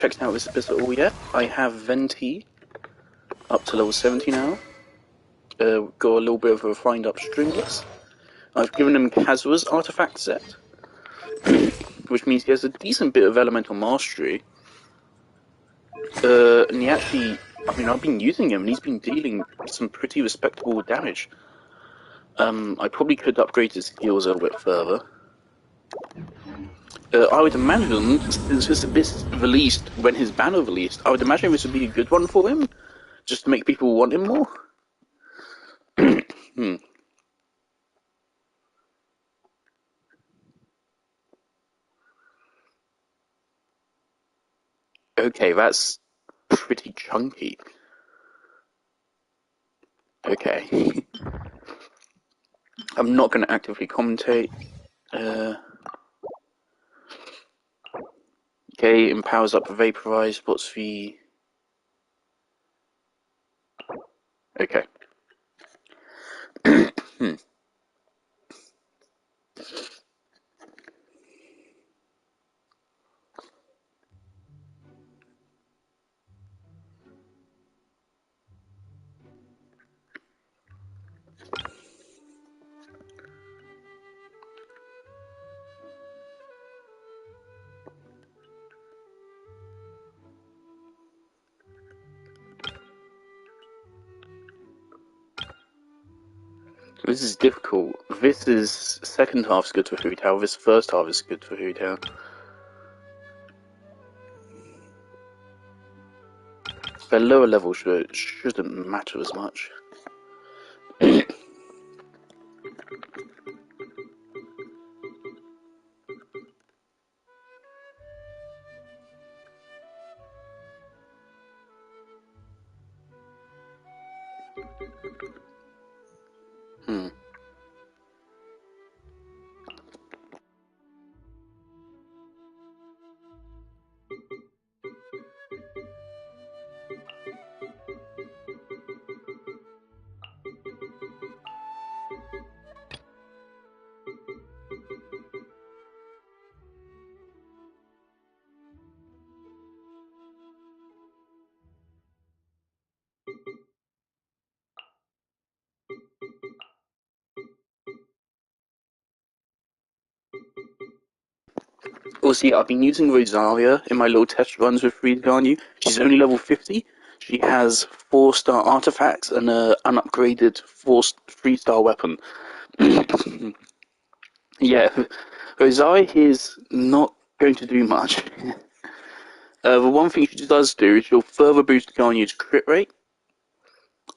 checked out this abyss at all yet. I have Venti up to level 70 now. Got a little bit of a refined up Stringless. I've given him Kazua's artifact set, which means he has a decent bit of elemental mastery. And he actually, I mean, I've been using him and he's been dealing some pretty respectable damage. I probably could upgrade his skills a little bit further. I would imagine, since this abyss released when his banner released, I would imagine this would be a good one for him, just to make people want him more. Okay, that's pretty chunky. Okay. I'm not going to actively commentate. Okay, empowers up Vaporize, what's the... Okay. This is difficult. This is second half's good for Hu Tao, this first half is good for Hu Tao. The lower level shouldn't matter as much. Also, I've been using Rosaria in my little test runs with Fried Garnu. She's only level 50. She has 4-star artifacts and an unupgraded 3-star weapon. Yeah, Rosaria is not going to do much. The one thing she does do is she'll further boost Garnu's crit rate,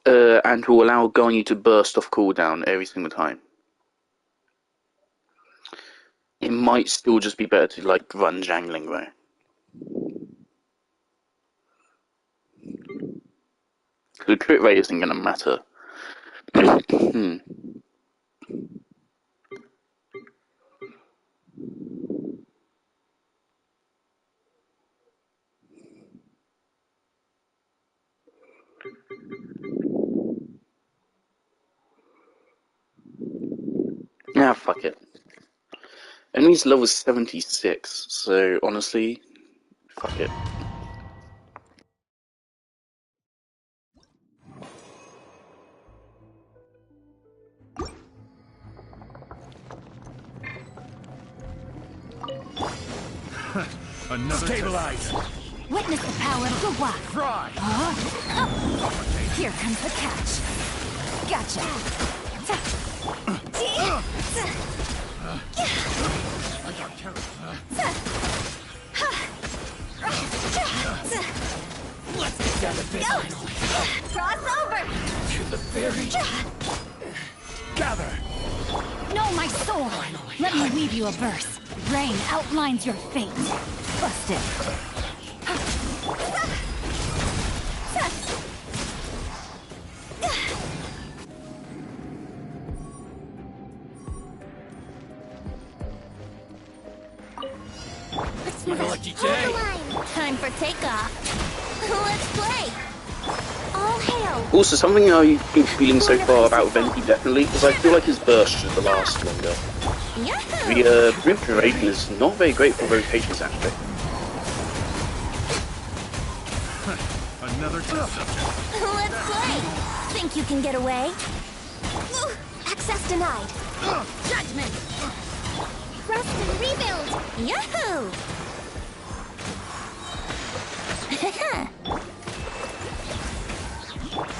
and will allow Garnu to burst off cooldown every single time. It might still just be better to like run Jangling though. The crit rate isn't going to matter. Nah, fuck it. Enemy's level 76, so honestly, fuck it. Stabilize! Witness the power of Gugwa! Fry! Here comes the catch! Gotcha! Let's get down to business! Cross over! To the very... Gather! Know my soul! Let me weave you a verse. Rain outlines your fate. Busted. Have a lucky day! Time for takeoff. Let's play. All hail. Also, something I've been feeling so far about Venti definitely is I feel like his burst should last longer. The Rift Duration is not very great for rotations actually. Another test subject. Let's play! Think you can get away? Access denied. Judgment! Rest and rebuild! Yahoo!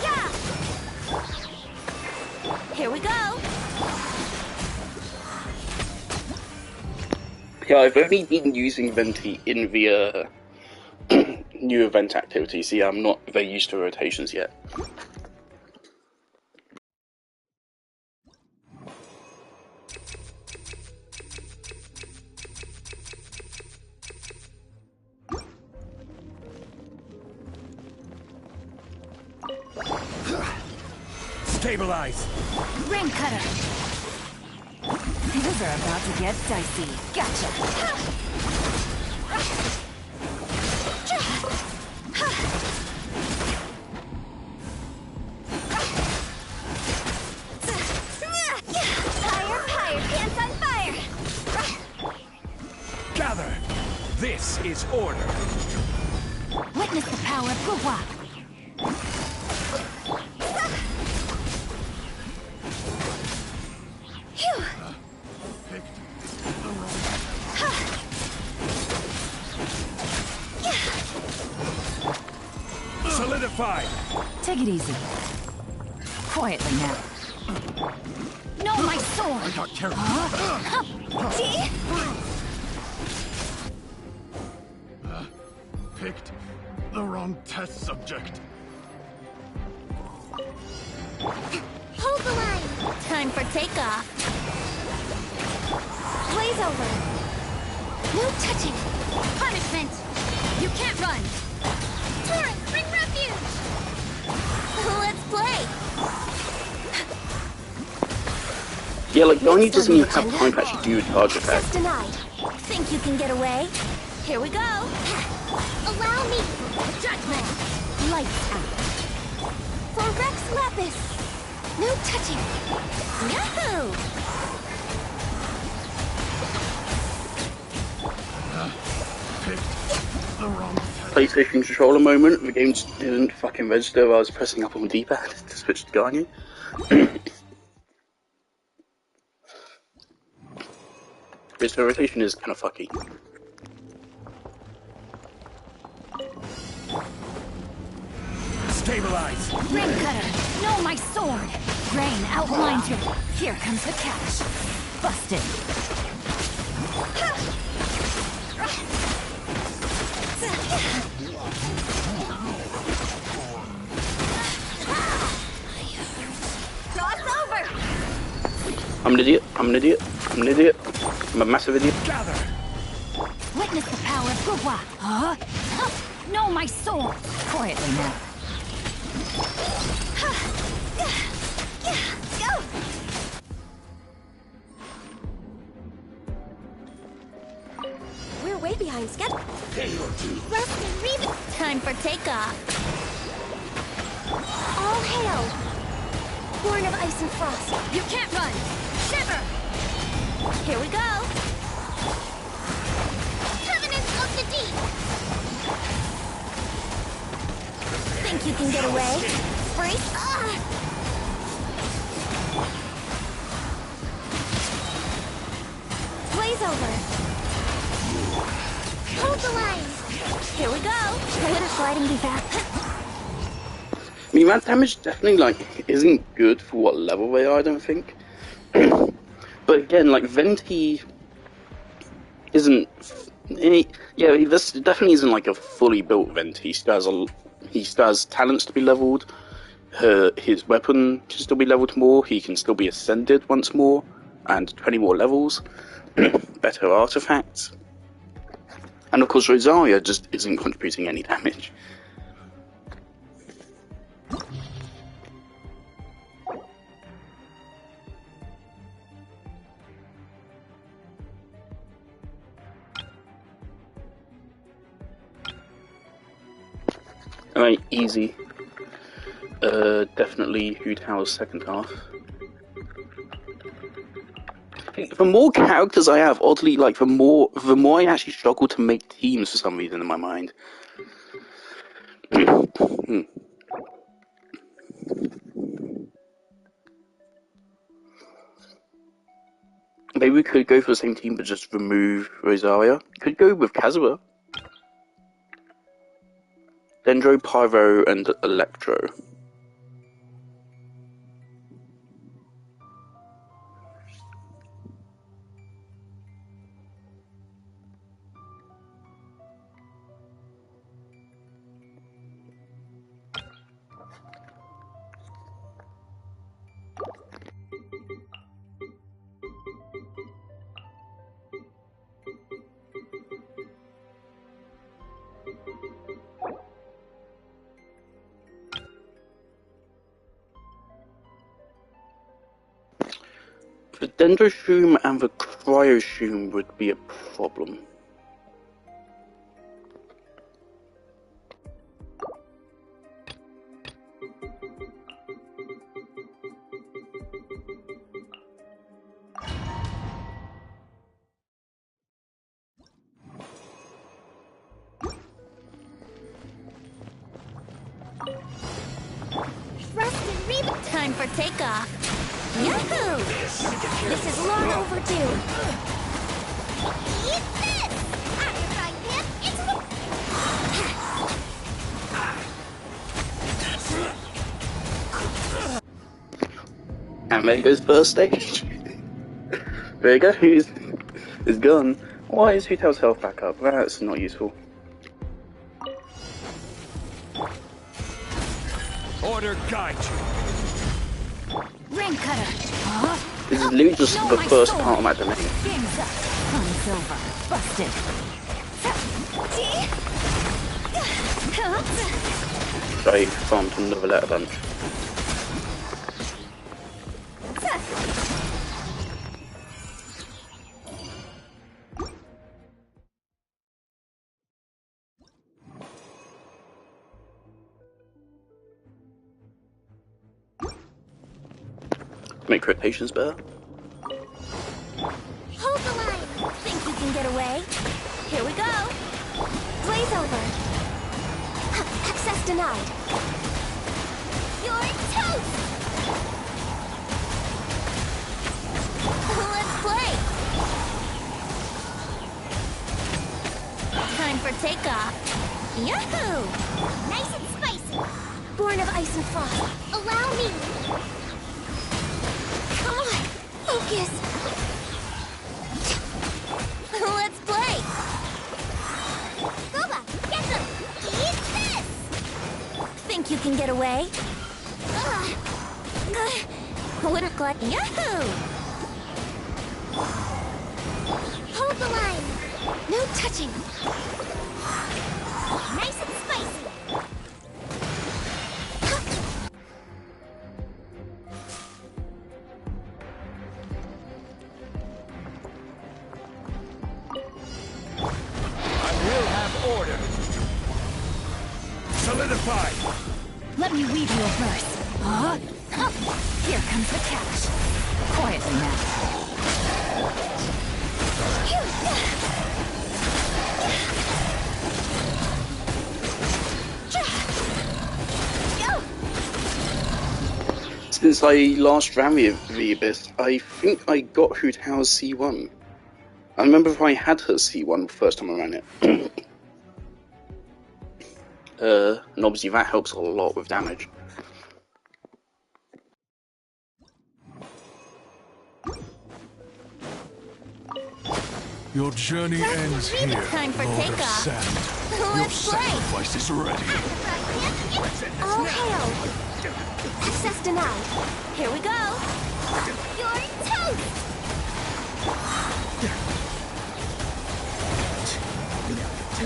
Yeah! Here we go! Yeah, I've only been using Venti in the new event activity, so yeah, I'm not very used to rotations yet. Stabilize. Rain cutter! Things are about to get dicey. Gotcha! Fire, pants on fire! Gather. This is order. Witness the power of Guhua! Solidified. Take it easy. Quietly now. No, my sword! Not careful. See? Picked the wrong test subject. Hold the line! Time for takeoff. Blaze over. No touching. Punishment! You can't run! Torrent, bring refuge! Let's play! Yeah, like, don't you just need to have time to actually do charge attack? Access denied. Think you can get away? Here we go! Allow me! Judgment! Lights out! For Rex Lapis! No touching! Yahoo! Picked the wrong test. PlayStation controller moment, the game just didn't fucking register while I was pressing up on the D-pad to switch to Garnier. This rotation is kind of fucky. Stabilize. Rain cutter! No, my sword! Rain outlines your... Here comes the catch. Busted. Cross over! I'm an idiot, I'm an idiot, I'm an idiot, I'm a massive idiot. Gather. Witness the power of Guhua! Huh? No, my sword! Quietly now. Go! We're way behind schedule. Rest and rebuild. Time for takeoff. All hail! Born of ice and frost. You can't run! Shiver! Here we go! Covenant of the Deep! Think you can get away? Brace! Blaze over! Hold the line! Here we go! Would a sliding be fast? I mean, that damage definitely, like, isn't good for what level they are, I don't think. But again, like, Venti isn't... Yeah, this definitely isn't, like, a fully built Venti. He still has talents to be leveled. His weapon can still be leveled more. He can still be ascended once more. And 20 more levels. Better artifacts. And, of course, Rosaria just isn't contributing any damage. Alright, easy. Definitely Hu Tao's second half. The more characters I have, oddly, like, the more I actually struggle to make teams for some reason in my mind. Maybe we could go for the same team but just remove Rosaria. Could go with Kazuha. Dendro, Pyro, and Electro. The Dendroshroom and the Cryoshroom would be a problem. Thrust and reboot. Time for takeoff. Yahoo! This is long overdue. Eat this! Occupied Pip into And there goes first stage. There you go, he's gone. Why is Hu Tao's health back up? That's not useful. Order guide you. Rain Cutter. Huh? This is literally just Know the my first soul. part of my domain. Game's up. Fun's over. Busted. I farmed another letter bunch. Make rotations better. Hold the line! Think you can get away? Here we go! Blaze over! Access denied! You're toast! Let's play! Time for takeoff! Yahoo! Nice and spicy! Born of ice and frost, allow me! Come on! Focus! Let's play! Goba, get them! Eat this! Think you can get away? Wouldn't glad. Yahoo! Hold the line! No touching! Nice and spicy! Order. Solidify. Let me weave you a verse. Huh? Oh, here comes the cash. Quietly now. Since I last ran the Abyss, I think I got Hu Tao's C1. I remember if I had her C1 the first time I ran it. And obviously that helps a lot with damage. Your journey ends here, Time for Lord of takeoff. Sand. Your Let's play! sacrifice is ready. All hail! Access denied. Here we go! You're toast!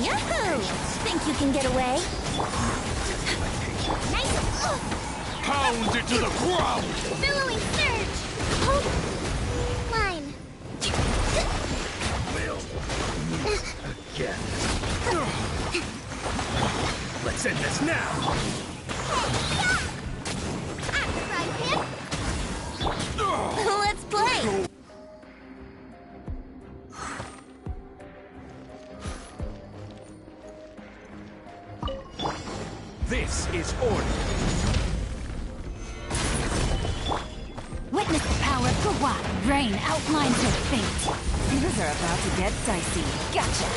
Yahoo! Think you can get away? Nice! Pound it to the ground! Billowing surge! Hold line. Again. Let's end this now! Let's play! This is order. Witness the power of Kawhi. Rain outlines your fate. Things are about to get dicey. Gotcha.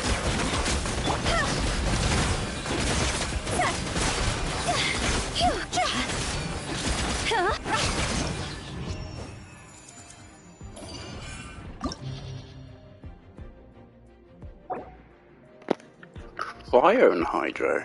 Fire and Hydro.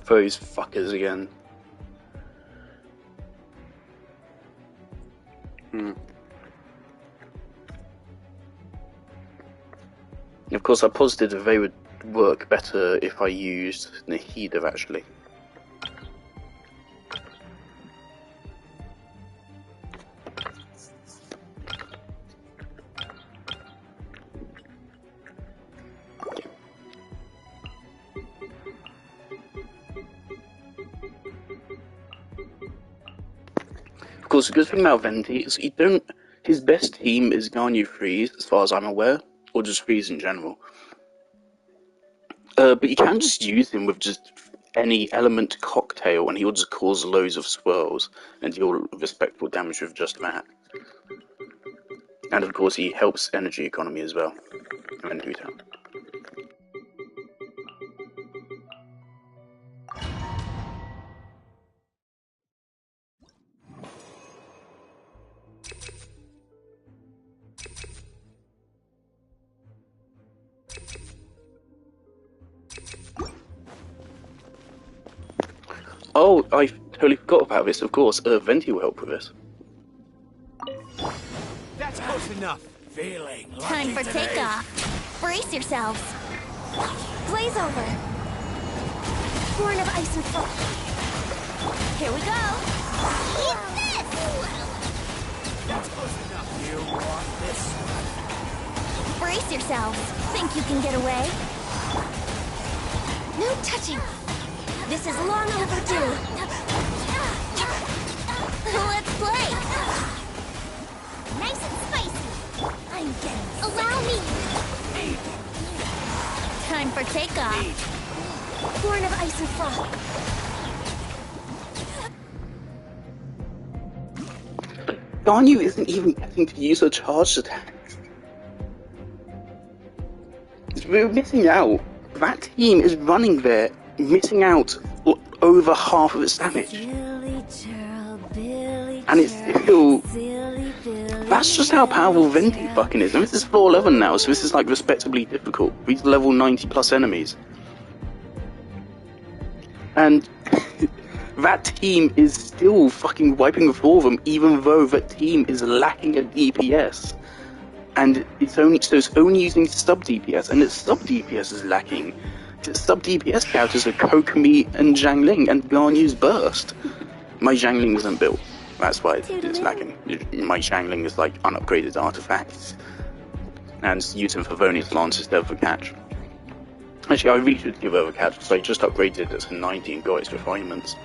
Those fuckers again. Of course, I posited that they would work better if I used Nahida, actually. Of course, the good thing about Venti is his best team is Ganyu Freeze, as far as I'm aware, or just Freeze in general. But you can just use him with just any element cocktail, and he'll just cause loads of swirls and deal respectful damage with just that. And of course, he helps energy economy as well. And retail. Oh, I totally forgot about this, of course. Venti will help with this. That's close enough. Feeling Time for today. takeoff. Brace yourselves. Blaze over. Born of ice and frost. Here we go. Eat this! That's close enough. You want this? Brace yourselves. Think you can get away? No touching. This is long overdue. Let's play. Nice and spicy. I'm getting. Allow me. Time for takeoff. Born of ice and frost. Ganyu isn't even getting to use her charged attacks. We're missing out. That team is running there, missing out over half of its damage. And it's still... That's just how powerful Venti fucking is. And this is floor 11 now, so this is like respectably difficult. These are level 90 plus enemies. And that team is still fucking wiping the floor of them, even though that team is lacking a DPS. And it's only using sub DPS, and its sub DPS is lacking. Its sub DPS characters are Kokomi and Zhangling, and Ganyu's Burst. My Zhangling isn't built. That's why it's lacking. My Zhangling is like unupgraded artifacts. And using Favonius Lance instead of a catch. Actually, I really should give her a catch, because I just upgraded it to 90 and got its refinements.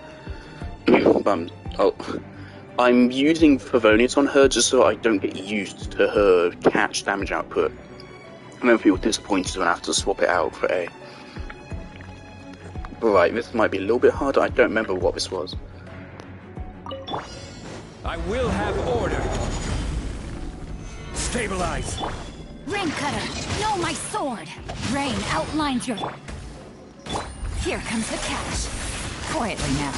I'm using Favonius on her just so I don't get used to her catch damage output. And then feel disappointed when I have to swap it out for A. Right, this might be a little bit harder. I don't remember what this was. I will have order. Stabilize. Rain Cutter, know my sword. Rain outlines your... Here comes the catch. Quietly now.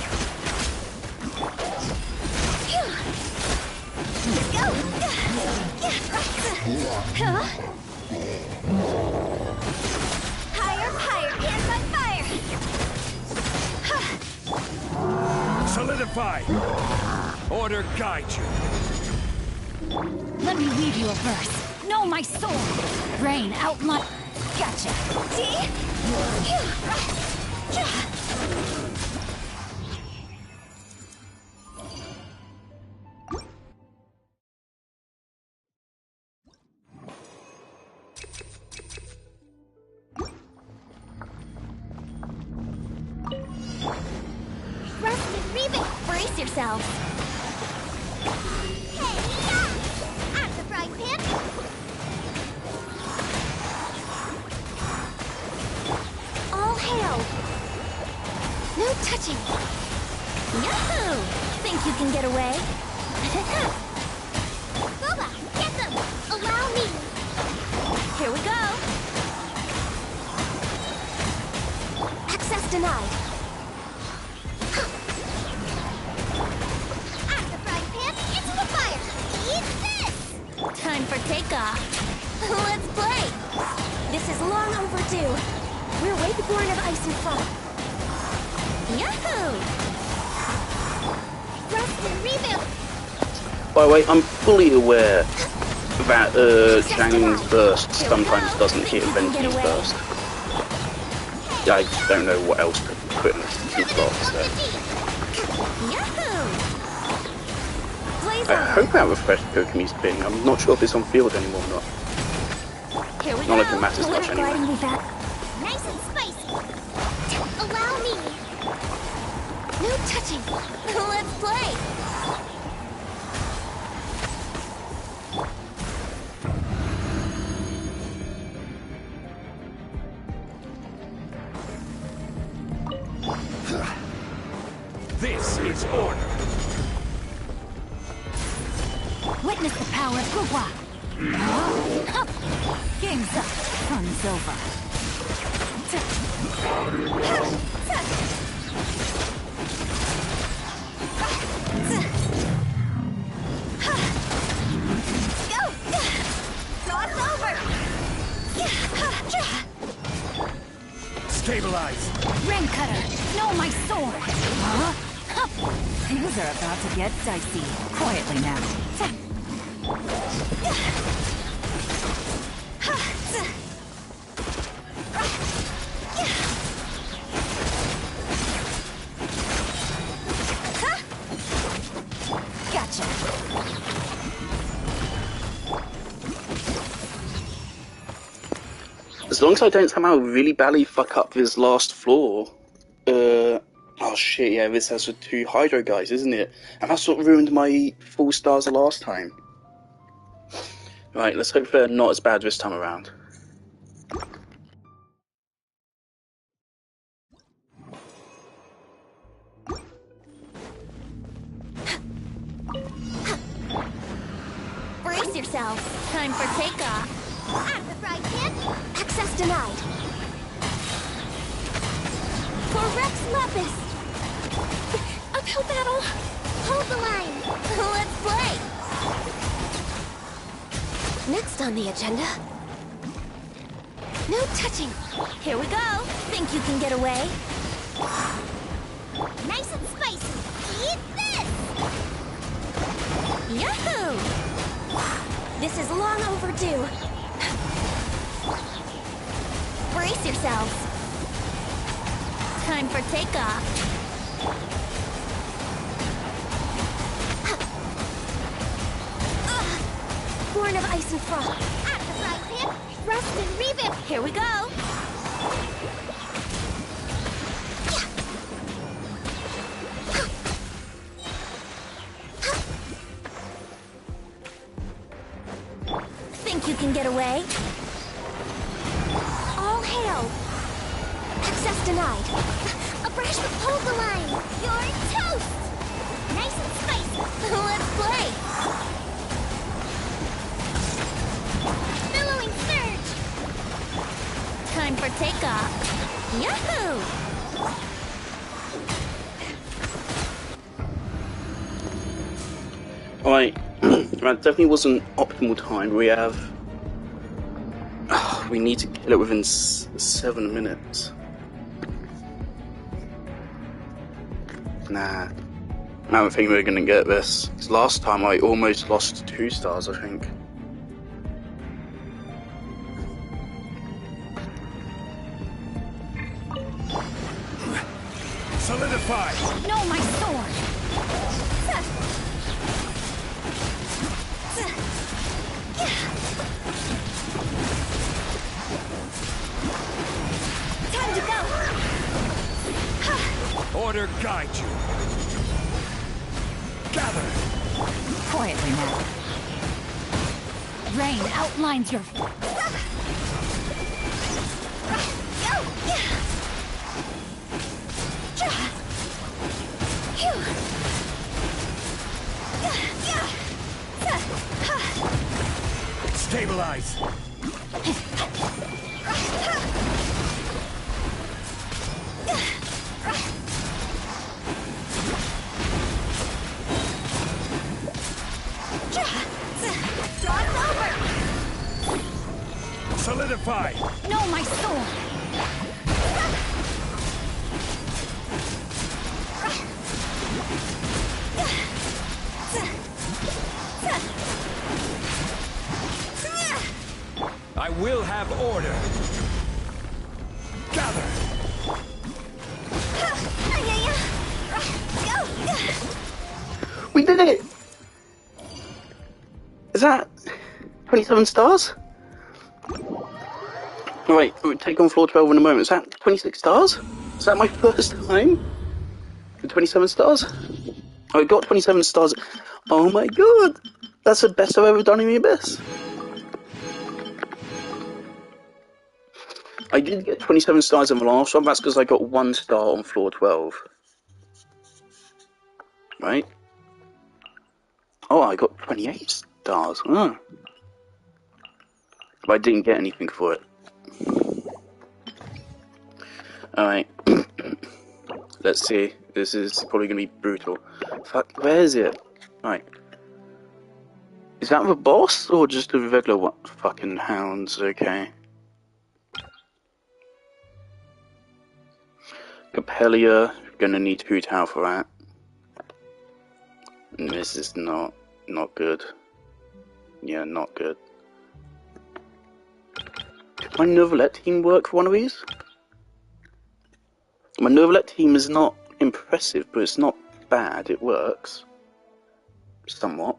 Higher, higher, and by fire. Solidify. Order guide you. Let me weave you a verse. Know my sword. Rain outline... Gotcha. Brace yourselves. Hey, yeah! At the frying pan. All hail. No touching. Yahoo! Think you can get away? Boba, get them! Allow me! Here we go! Access denied. At the frying pan, into the fire! Eat this! Time for takeoff. Let's play! This is long overdue. We're way born of ice and frost. Yahoo! Rust and rebuild! By the way, I'm fully aware that Zhang's burst sometimes doesn't hit Venti's burst. I just don't know what else to put in the slot, so. I hope that refreshed Kokomi's ping. I'm not sure if it's on field anymore or not. Not like it matters much anyway. Nice and spicy. Allow me. No touching. Let's play. This is order. Witness the power of Gugwa. Game's up. Fun's over. Stabilize. Rain Cutter, know my sword. Things are about to get dicey. Quietly now. Gotcha. As long as I don't somehow really badly fuck up this last floor. Oh shit, yeah, this has the 2 Hydro guys, isn't it? And that's what ruined my 4 stars the last time. Right, let's hope they're not as bad this time around. Brace yourselves. Time for takeoff. At the frying pan. Access denied. For Rex Lapis. Uphill battle. Hold the line. Let's play. Next on the agenda. No touching. Here we go. Think you can get away? Nice and spicy. Eat this. Yahoo! This is long overdue. Brace yourselves. Time for takeoff. Born of ice and frost. At the frying pan, rust and rebuild. Here we go. Think you can get away? All hail. Access denied. A brush with hold the line. You're toast. Nice and spicy. Let's play. Billowing surge. Time for takeoff. Yahoo! Alright, that definitely wasn't optimal time. We have... we need to kill it within 7 minutes. Nah. I don't think we're gonna get this. 'Cause last time I almost lost 2 stars, I think. Solidify. Know my sword. Time to go. Order guide you. Gather! Quietly now. Rain outlines your... Stabilize! Solidify! No, my sword! I will have order! Gather! We did it! Is that 27 stars? Oh, wait, we'll take on floor 12 in a moment. Is that 26 stars? Is that my first time with 27 stars? Oh, I got 27 stars. Oh my god! That's the best I've ever done in the Abyss. I did get 27 stars in the last one, that's because I got 1 star on floor 12. Right? Oh, I got 28 stars. Oh. But I didn't get anything for it. Alright. Let's see. This is probably going to be brutal. Fuck, where is it? Right. Is that the boss, or just a regular one? Fucking hounds, okay. Capellia, gonna need Hu Tao for that. And this is not good. Yeah, not good. Could my Neuvillette team work for one of these? My Neuvillette team is not impressive, but it's not bad. It works. Somewhat.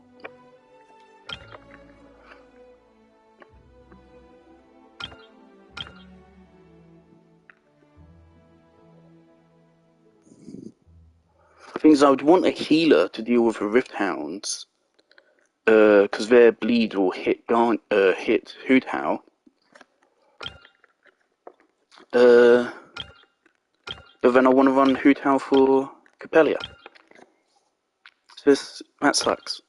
Things I would want a healer to deal with the Rift Hounds, because their bleed will hit Hu Tao. But then I want to run Hu Tao for Capellia. So that sucks.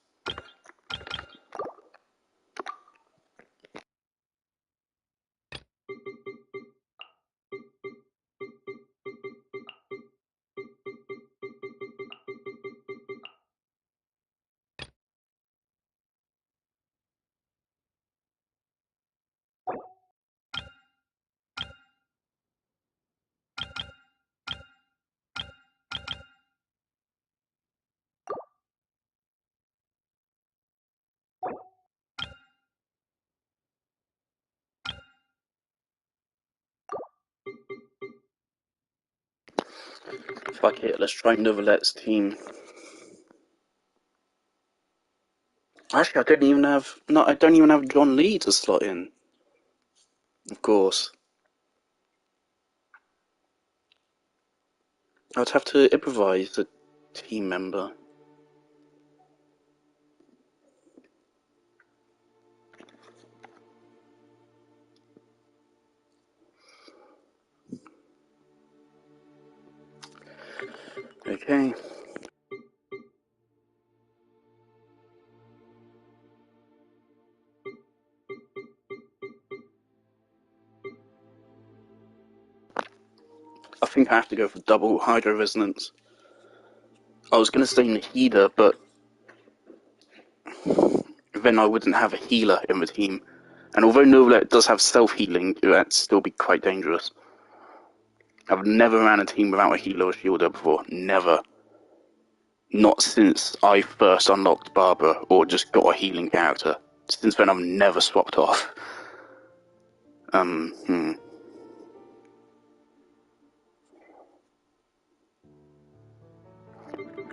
Fuck it, let's try Neuvillette's team. Actually, I don't even have John Lee to slot in. Of course. I'd have to improvise a team member. Okay. I think I have to go for double Hydro Resonance. I was going to stay in the healer, but then I wouldn't have a healer in the team. And although Neuvillette does have self-healing, that'd still be quite dangerous. I've never ran a team without a healer or shielder before. Never. Not since I first unlocked Barbara or just got a healing character. Since then, I've never swapped off.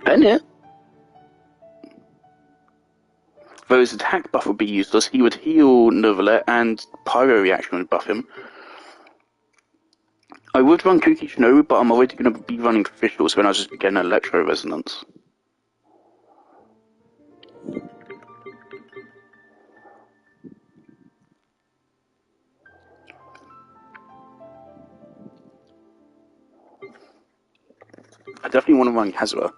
Bennett? Though his attack buff would be useless, he would heal Neuvillette and Pyro Reaction would buff him. I would run Kuki Shinobu, but I'm already going to be running Official, so then I'll just be getting Electro Resonance. I definitely want to run Kazuha.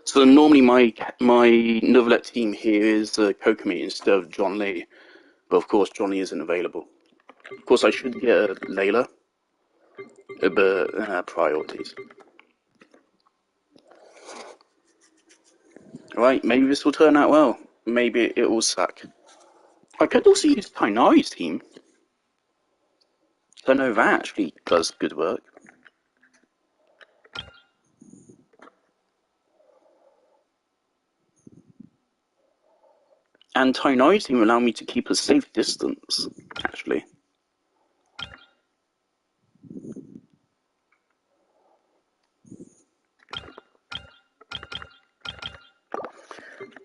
So normally my Neuvillette team here is Kokomi instead of John Lee, but of course John Lee isn't available. Of course I should get Layla, but priorities. Right, maybe this will turn out well. Maybe it will suck. I could also use Kainari's team. I know that actually does good work. And Kainari's team allow me to keep a safe distance, actually.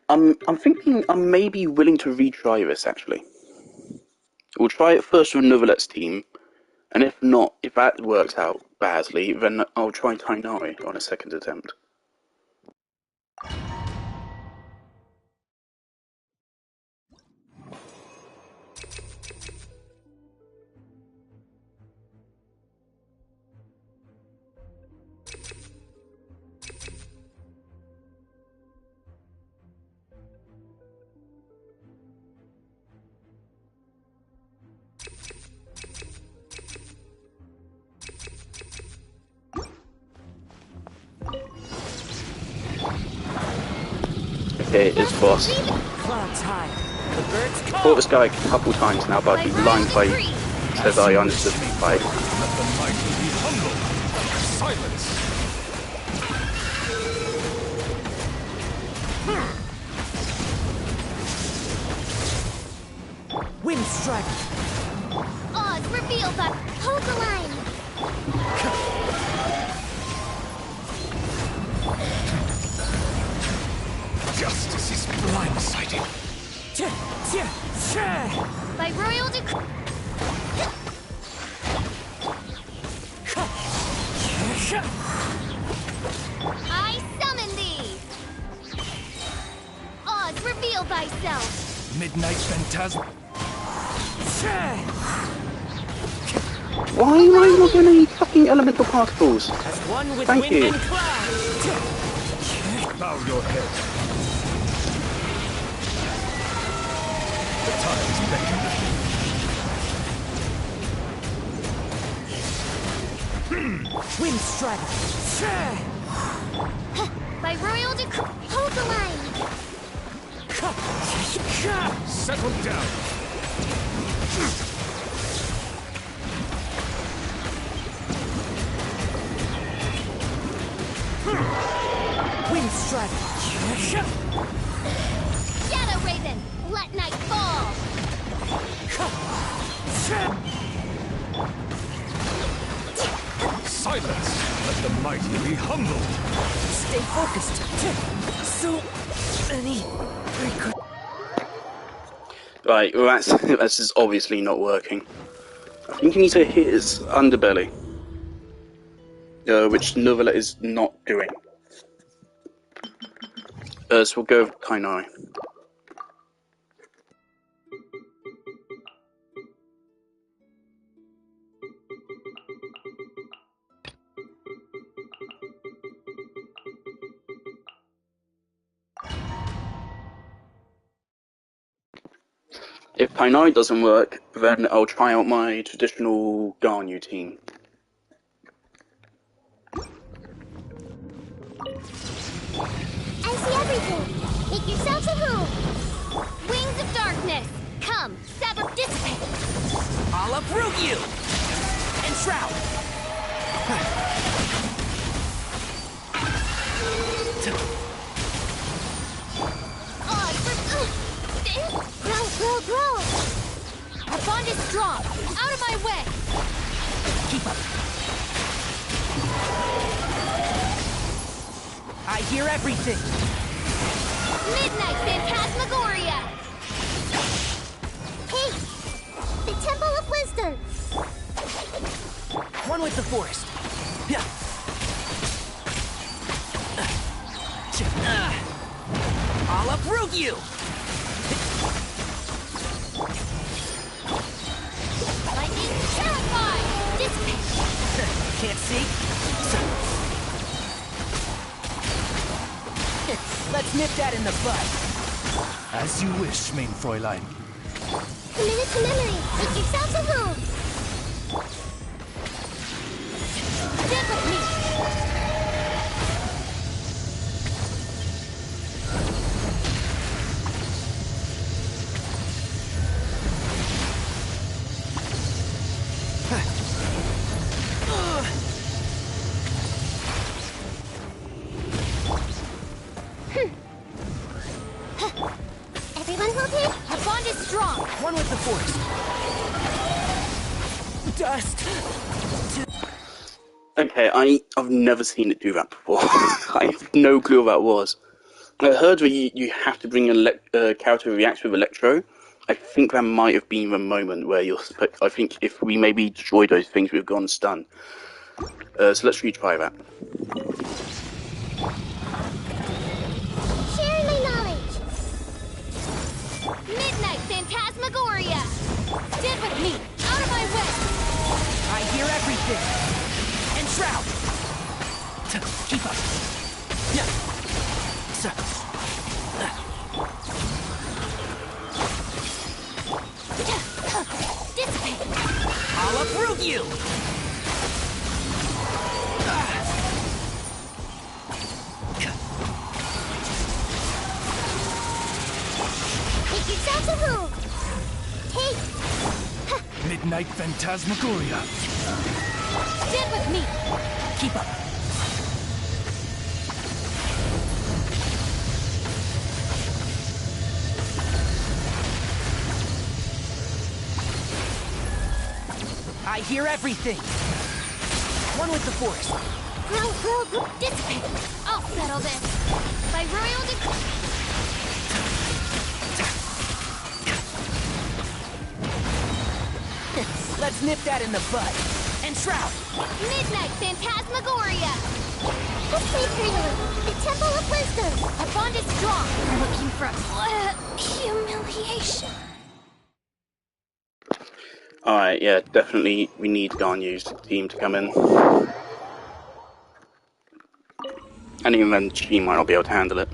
I'm thinking I'm maybe willing to retry this actually. We'll try it first with Neuvillette's team, and if not, if that works out badly, then I'll try Kainari on a second attempt. Okay, it's boss. Clouds high. The birds call. Fought this guy a couple times now, but he's lying by says I understood me by. Let the mighty be humble. Silence. Wind strike. Oz, reveal that. Hold the line. Justice is blindsided. By royal decree. I summon thee. Oz, reveal thyself. Midnight Phantasm. Why am I not getting any fucking elemental particles? As one with Thank wind you. and cloud. Bow your head. The time is beckoning. Wind strike. By royal decree. Hold the line. Settle down. Wind strike. Shadow Raven, let night fall. Silence. Let the mighty be humbled. Stay focused. So many. Right, well that's just obviously not working. I think you need to hit his underbelly, which Neuvillette is not doing. So we'll go with Kainari. If Kainari doesn't work, then I'll try out my traditional Garnu team. I see everything. Make yourselves a room. Wings of darkness. Come, Saber dissipate. I'll uproot you. And shroud. Oz, grow. Our bond is strong. Out of my way. Keep up. I hear everything. Midnight Phantasmagoria. Hey, the Temple of Wisdom. One with the forest. Yeah. I'll uproot you! Lightning terrified! Dissipate! Can't see? Let's nip that in the bud. As you wish, main Fräulein. Commit it to memory! Make yourselves at home! Stand with me! Everyone hold it? Our bond is strong. One with the force. Dust. Okay, I've never seen it do that before. I have no clue what that was. I heard where you have to bring a character who reacts with Electro. I think that might have been the moment where I think if we maybe destroyed those things, we've gone stun. So let's retry that. Sharing my knowledge! Midnight Phantasmagoria! Stand with me. Out of my way. I hear everything. And Shroud. Keep up. Yeah. Dissipate. I'll uproot you. Make yourselves at home! Hey! Midnight Phantasmagoria. Stand with me. Keep up. I hear everything. One with the force. Grow. Dissipate. I'll settle this. By royal decree. Let's nip that in the bud. And Shroud. Midnight Phantasmagoria! This place really, the Temple of Wisdom! Our bond is strong. We're looking for Humiliation. Alright, yeah, definitely we need Ganyu's team to come in. And even then, she might not be able to handle it.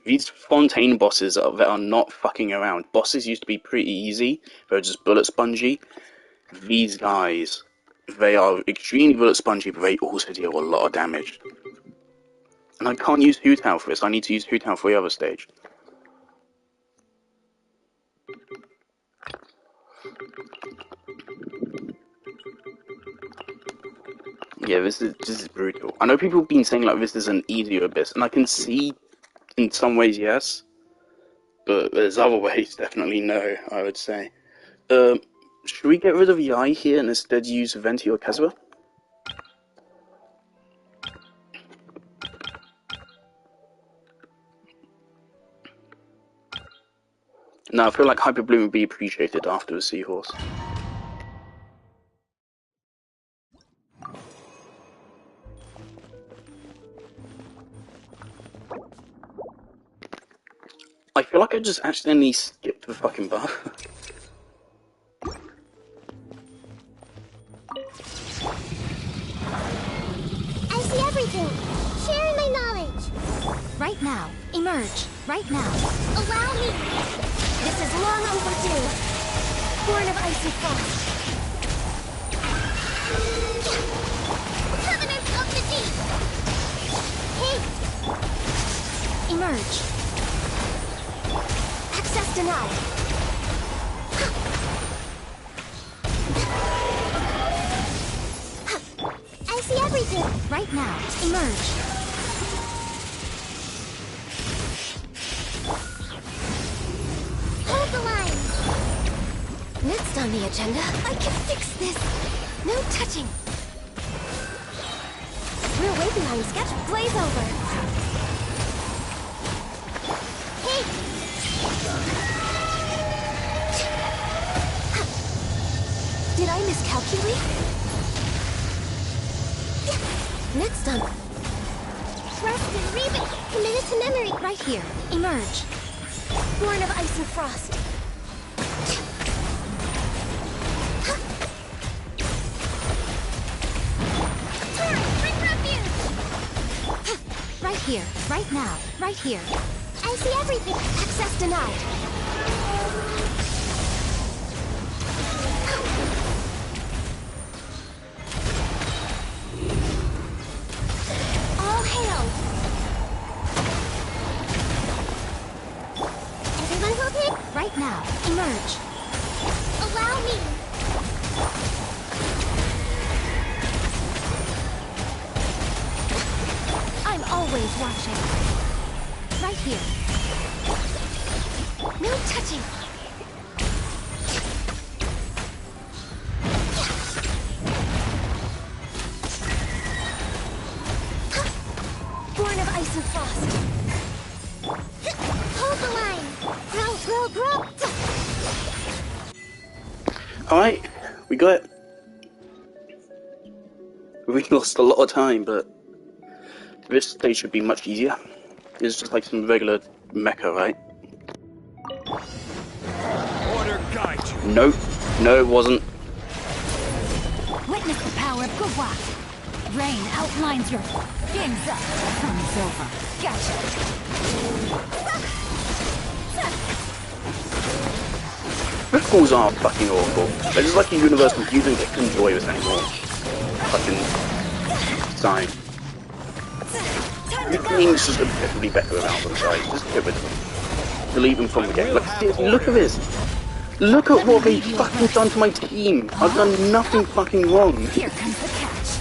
These Fontaine bosses that are not fucking around. Bosses used to be pretty easy. They're just bullet spongy. These guys, they are extremely bullet spongy, but they also deal a lot of damage. And I can't use Hu Tao for this. I need to use Hu Tao for the other stage. Yeah, this is brutal. I know people have been saying like this is an easier Abyss, and I can see in some ways yes, but there's other ways definitely no, I would say. Should we get rid of Yai here and instead use Venti or Kazuha? No, I feel like Hyper Bloom would be appreciated after the Seahorse. I feel like I just accidentally skipped the fucking buff. I see everything! Sharing my knowledge! right now. Emerge right now. Allow me! This is long overdue! Born of icy frost! Covenant of the deep! Haste! Emerge. Access denied! I see everything! Right now. Emerge. Hold the line! Next on the agenda, I can fix this! No touching! We're way behind schedule. Blaze over! Hey! Did I miscalculate? Next on... Trust and Reaven, committed to memory. Right here. Emerge. Born of ice and frost. Turn, bring refuge. Right here. Right now. Right here. I see everything. Access denied. All hail. Everyone will pick. Right now. Emerge. Allow me. I'm always watching. Right here. No touching. Born of ice and frost. Hold the line. Grow. Alright, we got it. We lost a lot of time, but this stage should be much easier. It's just like some regular mecha, right? Order guide you. Nope. No, it wasn't. Witness the power of Gawak. Rain outlines your... Game's up. Fun's over. Gotcha. Riftballs are fucking awful. They're just like a universe where you don't get to enjoy this anymore. Fucking sign. Time to It go. means just objectively better without them, guys. Just get rid of them. Delete them from the game. Look, seriously, look at this. Look at what they've fucking done to my team. I've done nothing fucking wrong. Here comes the catch.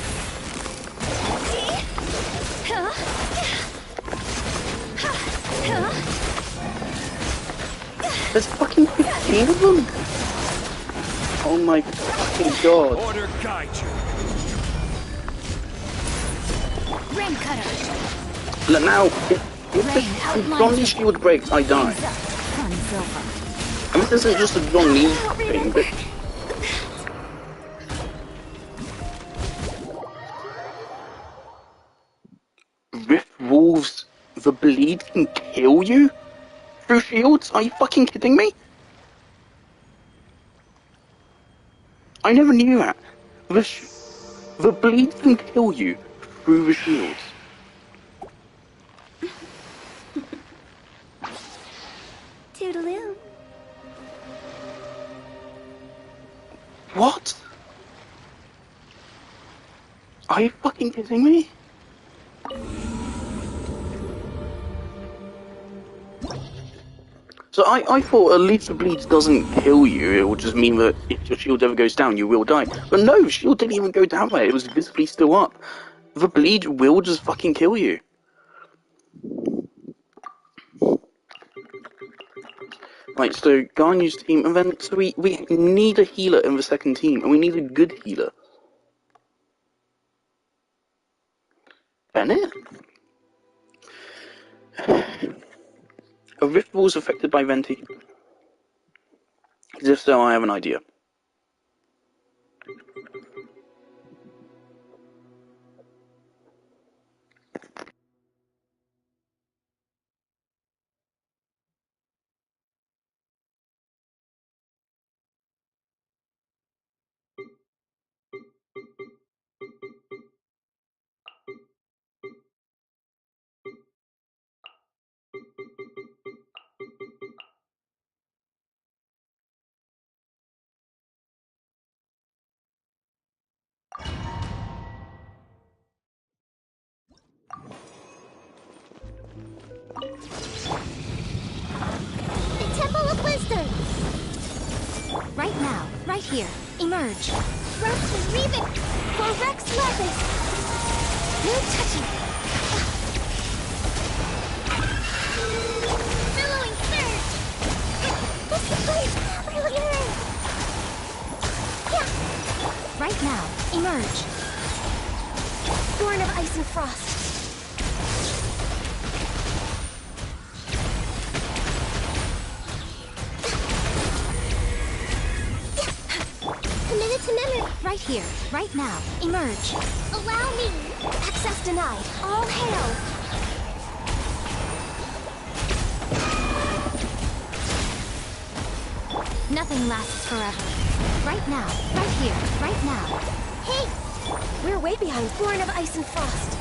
There's fucking 15 of them. Oh my fucking god. Order guide you. Rain cutter. Look now, if John Lee shield breaks, I die. Game's up. Fun's over. I mean, this isn't just a John Lee thing, but... Rift Wolves, the bleed can kill you? Through shields? Are you fucking kidding me? I never knew that. The bleed can kill you through the shields. Toodaloo. What? Are you fucking kidding me? So I thought at least the bleeds doesn't kill you, it will just mean that if your shield ever goes down, you will die. But no, shield didn't even go down there, it was visibly still up. The bleed will just fucking kill you. Right, so Garnu's team, and then, so we need a healer in the second team, and we need a good healer. Bennett? Are Rift Balls affected by Venti? Because if so, I have an idea. The Temple of Wisdom. Right now. Right here. Emerge. Trust and Reaven, for Rex Lapis. No touching. Billowing surge. What's the place? Earlier. Yeah. Right now. Emerge. Born of ice and frost. Committed to memory. Right here. Right now. Emerge. Allow me. Access denied. All hail! Nothing lasts forever. Right now, right here, right now. Hey! We're way behind. Born of ice and frost.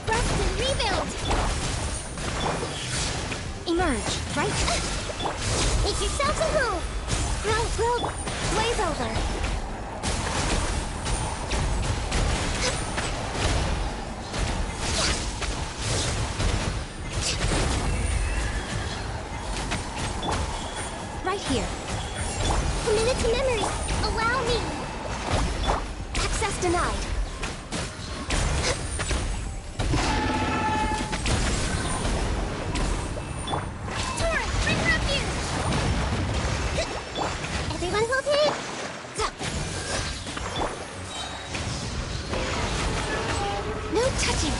Rest and rebuild! Emerge, right? Make yourselves at home! We'll blaze over. Right here. A minute to memory. Allow me. Access denied. Torrent, bring refuge. Everyone hold hands. No touching.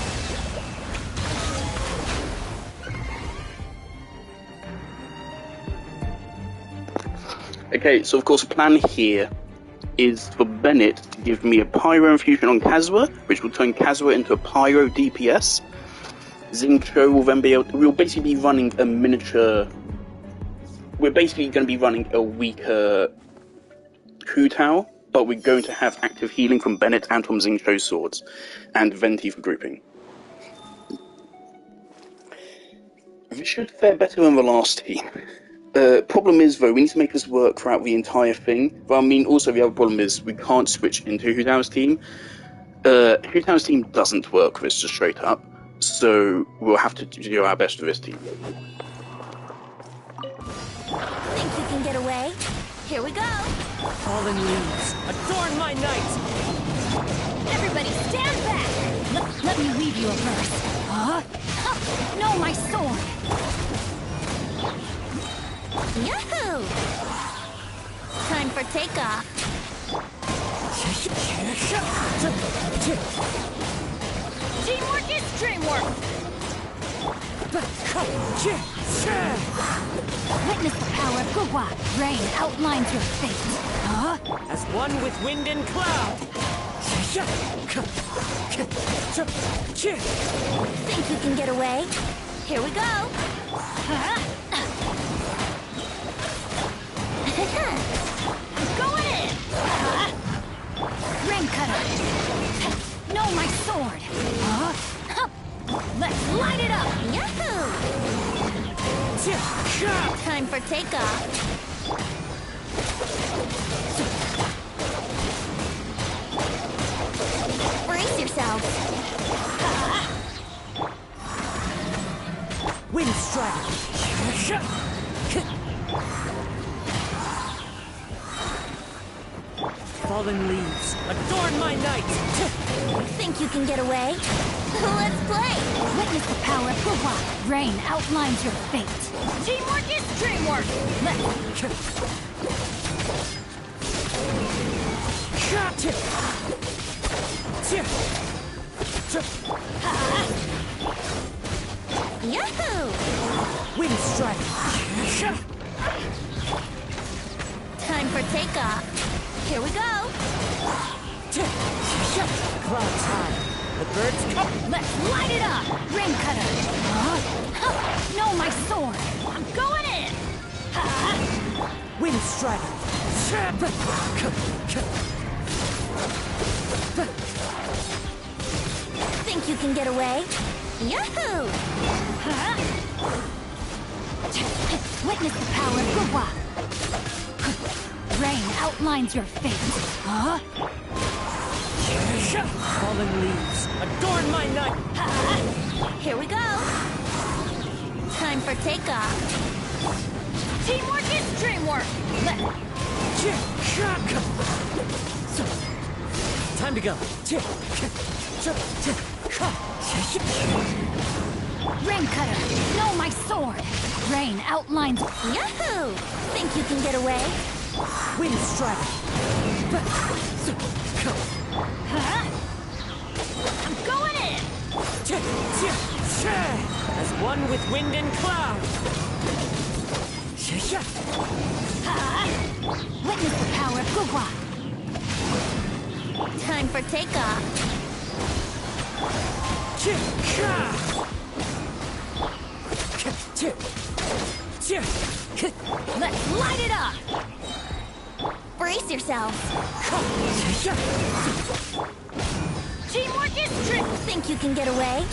Okay, so of course the plan here is for Bennett to give me a Pyro Infusion on Kazuha, which will turn Kazuha into a Pyro DPS. Xingqiu will then be able to, we'll basically be running a miniature, we're basically going to be running a weaker Hu Tao, but we're going to have active healing from Bennett and from Xingqiu's swords, and Venti for grouping. This should fare better than the last team. Problem is, though, we need to make this work throughout the entire thing. But I mean, also the other problem is we can't switch into Hu Tao's team. Hu Tao's team doesn't work with this just straight up, so we'll have to do our best for this team. Think you can get away? Here we go. Fallen leaves, adorn my night! Everybody stand back! Let me leave you a verse. Huh? No, my sword! Yahoo! Time for takeoff. Teamwork is dreamwork! Witness the power of Guhua. Rain outlines your fate. Huh? As one with wind and cloud! Think you can get away? Here we go. I'm going in! Rain cutter! No, my sword! Let's light it up! Yahoo! Time for takeoff. Brace yourselves. Wind strike! Fallen leaves, adorn my night! Think you can get away? Let's play! Witness the power of Guhua. Rain outlines your fate. Teamwork is dreamwork! Yahoo! Wind strike! Time for takeoff. Here we go. Clouds high, the birds come! Let's light it up! Rain cutter! No, my sword! I'm going in! Wind strike! Think you can get away? Yahoo! Witness the power of Guhua. Rain outlines your fate. Huh? Fallen leaves, adorn my night! Here we go. Time for takeoff. Teamwork is dreamwork! Time to go! Rain cutter! No, my sword! Rain outlines... Yahoo! Think you can get away? Wind strike! I'm going in! As one with wind and cloud! Agua! Time for takeoff. Let's light it up! Brace yourselves. Teamwork is trick! Think you can get away?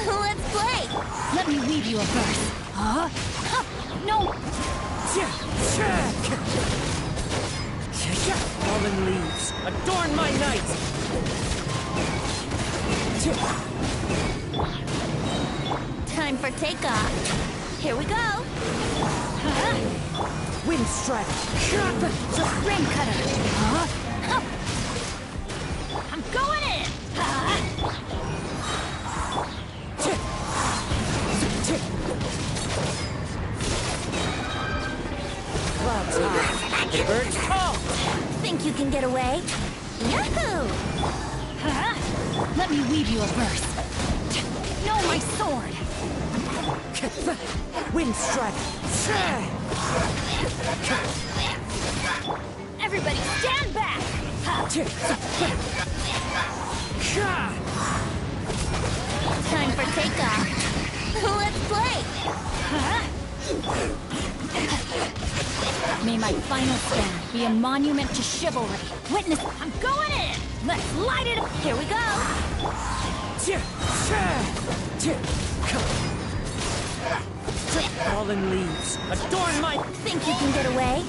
Let's play. Let me weave you a verse. Huh? Huh. No! Fallen leaves, adorn my night! Time for takeoff. Here we go. Huh? Wind strike! Rain cutter! Huh? Huh. I'm going in! Huh? Clouds high, the birds call! Think you can get away? Yahoo! Huh? Let me weave you a verse. No, my sword! Wind strike! Everybody stand back! Time for takeoff. Let's play. Huh? May my final stand be a monument to chivalry. Witness, I'm going in! Let's light it up! Here we go. Fallen leaves, adorn my... Think you can get away?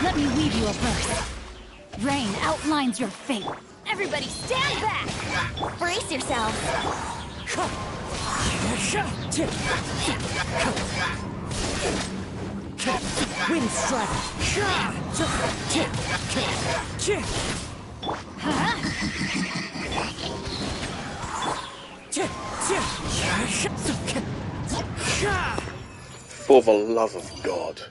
Let me weave you a verse. Rain outlines your fate. Everybody stand back! Brace yourself. Wind strike! Huh? For the love of God.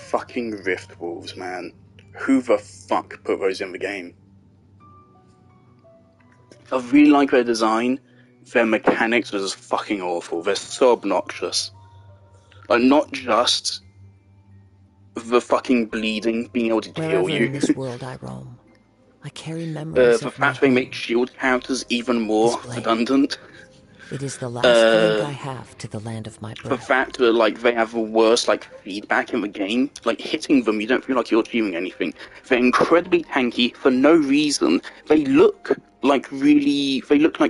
Fucking Rift Wolves, man. Who the fuck put those in the game? I really like their design. Their mechanics are just fucking awful. They're so obnoxious. Like, not just the fucking bleeding, being able to kill Wherever you. in this world I roam, I carry memories The of my fact they home. make shield counters even more Display. redundant. It is the last link I have to the land of my The birth. fact that, like, they have the worst, like, feedback in the game. Like, hitting them, you don't feel like you're achieving anything. They're incredibly tanky for no reason. They look like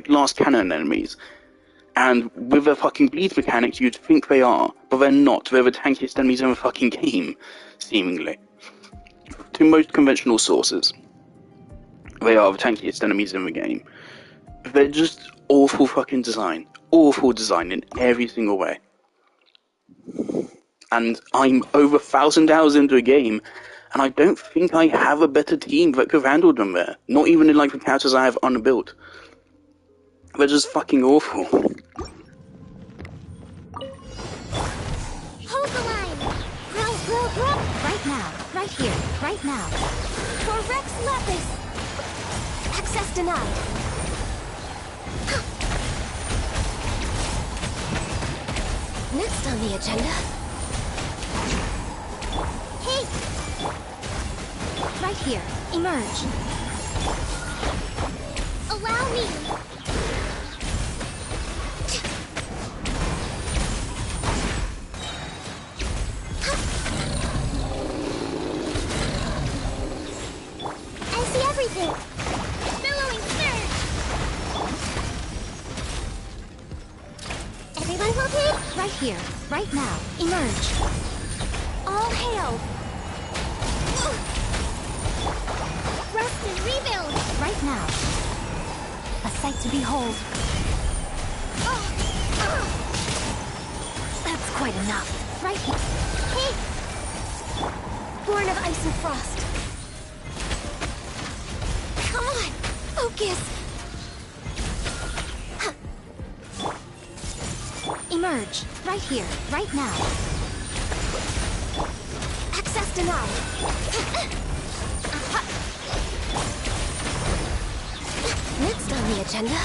Last Cannon enemies. And with their fucking bleed mechanics, you'd think they are, but they're not. They're the tankiest enemies in the fucking game, seemingly. To most conventional sources, they are the tankiest enemies in the game. They're just awful fucking design. Awful design in every single way. And I'm over 1,000 hours into a game, and I don't think I have a better team that could have handled them there. Not even in, like, the characters I have unbuilt. They're just fucking awful. Hold the line. Grow. Right now, right here, right now. For Rex Lapis. Access denied. Next on the agenda. Hey! Right here, emerge. Allow me! I see everything! Billowing surge! Everyone okay? Right here, right now, emerge. All hail! Rest and rebuild! Right now. A sight to behold. That's quite enough. Right here. Hey! Born of ice and frost. Come on! Focus! Emerge. Right here, right now. Access denied. Next on the agenda.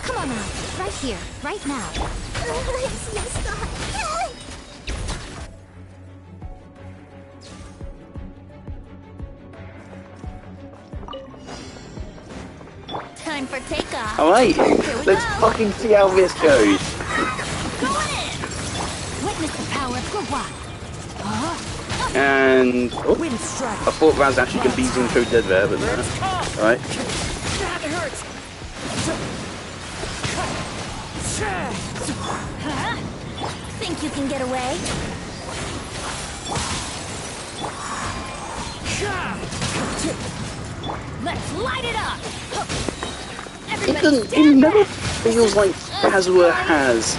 Come on! Form out. Right here. Right now. Time for takeoff. Alright, let's go. fucking see how this goes. Going in! Witness the power of Gurwa. And oh, Wind strike. I thought Raz actually could beat him through dead there, but no. Alright. That hurts. Think you can get away? Let's light it up! It never feels like Kazuha has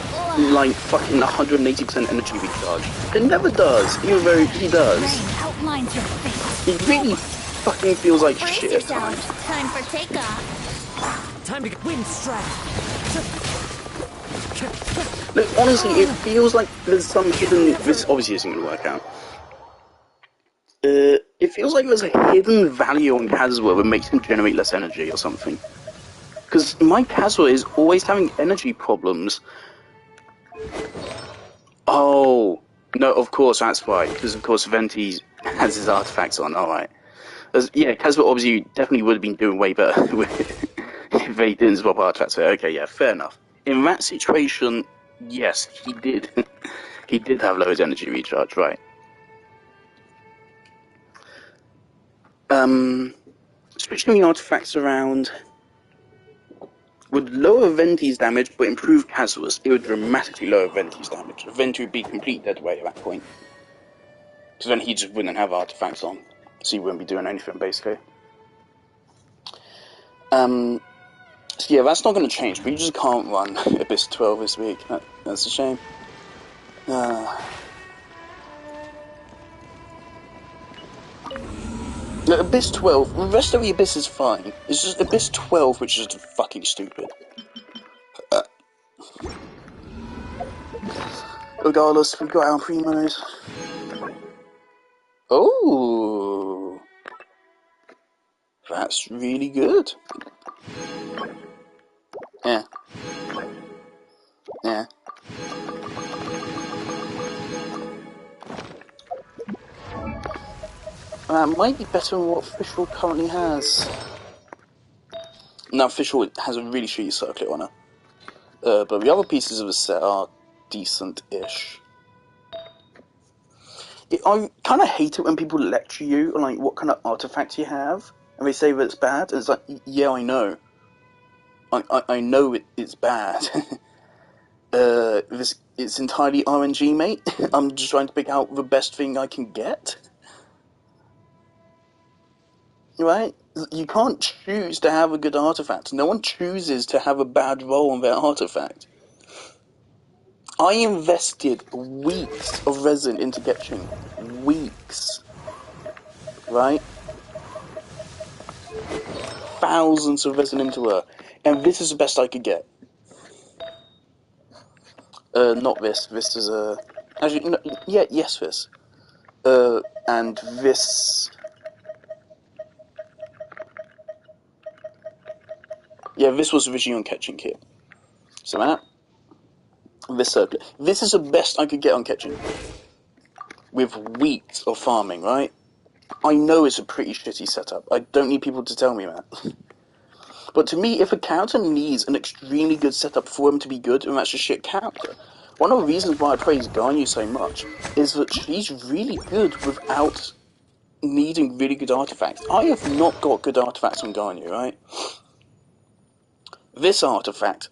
like fucking 180% energy recharge. It never does, even though he does. Rain outlines your face. He really fucking feels like Brace shit at yourself. times. Time for takeoff. Time to get wind strike. Look, honestly, it feels like there's some hidden... This obviously isn't going to work out. It feels like there's a hidden value on Kazuha that makes him generate less energy or something. Because my Kazuha is always having energy problems. Oh, no, of course, that's why. Because, of course, Venti has his artifacts on, alright. Yeah, Kazuha obviously definitely would have been doing way better if they didn't swap artifacts. Okay, yeah, fair enough. In that situation, yes, he did. He did have low energy recharge, right. Switching the artifacts around would lower Venti's damage but improve Kazuha's. It would dramatically lower Venti's damage. Venti would be complete dead weight at that point. Because then he just wouldn't have artifacts on. So he wouldn't be doing anything, basically. So yeah, that's not going to change. We just can't run Abyss 12 this week. That's a shame. The Abyss 12, the rest of the Abyss is fine. It's just Abyss 12 which is just fucking stupid. Regardless, we've got our primos. Oh, that's really good. Yeah. Yeah. Might be better than what Fischl currently has. Now, Fischl has a really shitty circlet on her. But the other pieces of the set are decent-ish. I kind of hate it when people lecture you on like what kind of artifact you have, and they say that it's bad, and it's like, yeah, I know. I know it's bad. It's entirely RNG, mate. I'm just trying to pick out the best thing I can get. Right? You can't choose to have a good artifact. No one chooses to have a bad roll on their artifact. I invested weeks of resin into Getching. Weeks. Right? Thousands of resin into her. And this is the best I could get. Not this. This is a... Actually, no, yeah, yes, this. And this... Yeah, this was originally on Ketching Kit. So that. This circlet. This is the best I could get on Ketching. With weeks of farming, right? I know it's a pretty shitty setup. I don't need people to tell me that. But to me, if a character needs an extremely good setup for him to be good, then that's a shit character. One of the reasons why I praise Ganyu so much is that she's really good without needing really good artifacts. I have not got good artifacts on Ganyu, right? This artifact,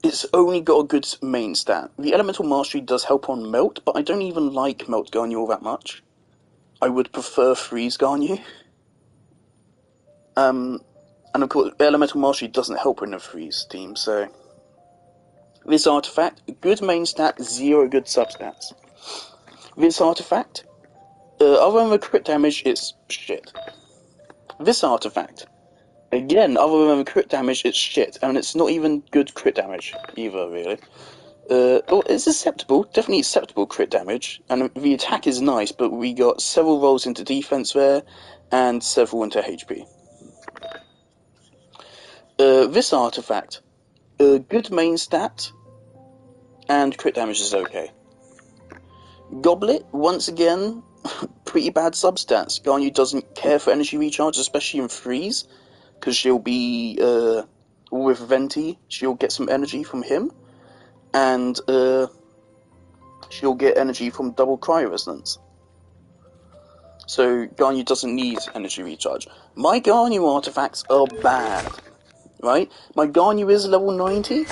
it's only got a good main stat. The Elemental Mastery does help on Melt, but I don't even like Melt Ganyu all that much. I would prefer Freeze Ganyu. And of course, Elemental Mastery doesn't help in the Freeze team, so... This artifact, good main stat, 0 good substats. This artifact, other than the crit damage, it's shit. This artifact, again, other than the crit damage, it's shit, and it's not even good crit damage, either, really. Well, it's acceptable, definitely acceptable crit damage, and the attack is nice, but we got several rolls into defense there, and several into HP. This artifact, good main stat, and crit damage is okay. Goblet, once again, pretty bad substats. Ganyu doesn't care for energy recharge, especially in freeze, because she'll be, with Venti, she'll get some energy from him, and she'll get energy from double cryo resonance. So Ganyu doesn't need energy recharge. My Ganyu artifacts are bad, right? My Ganyu is level 90.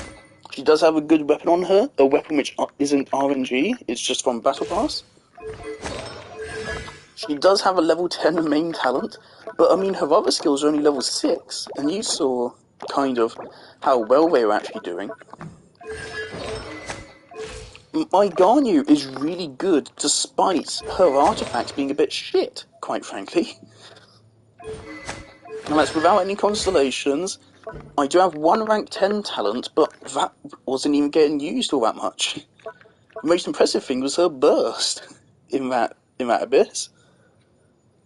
She does have a good weapon on her, a weapon which isn't RNG, it's just from Battle Pass. She does have a level 10 main talent, but I mean her other skills are only level 6, and you saw kind of how well they were actually doing. My Ganyu is really good despite her artifacts being a bit shit, quite frankly. And that's without any constellations. I do have one rank 10 talent, but that wasn't even getting used all that much. The most impressive thing was her burst in that abyss.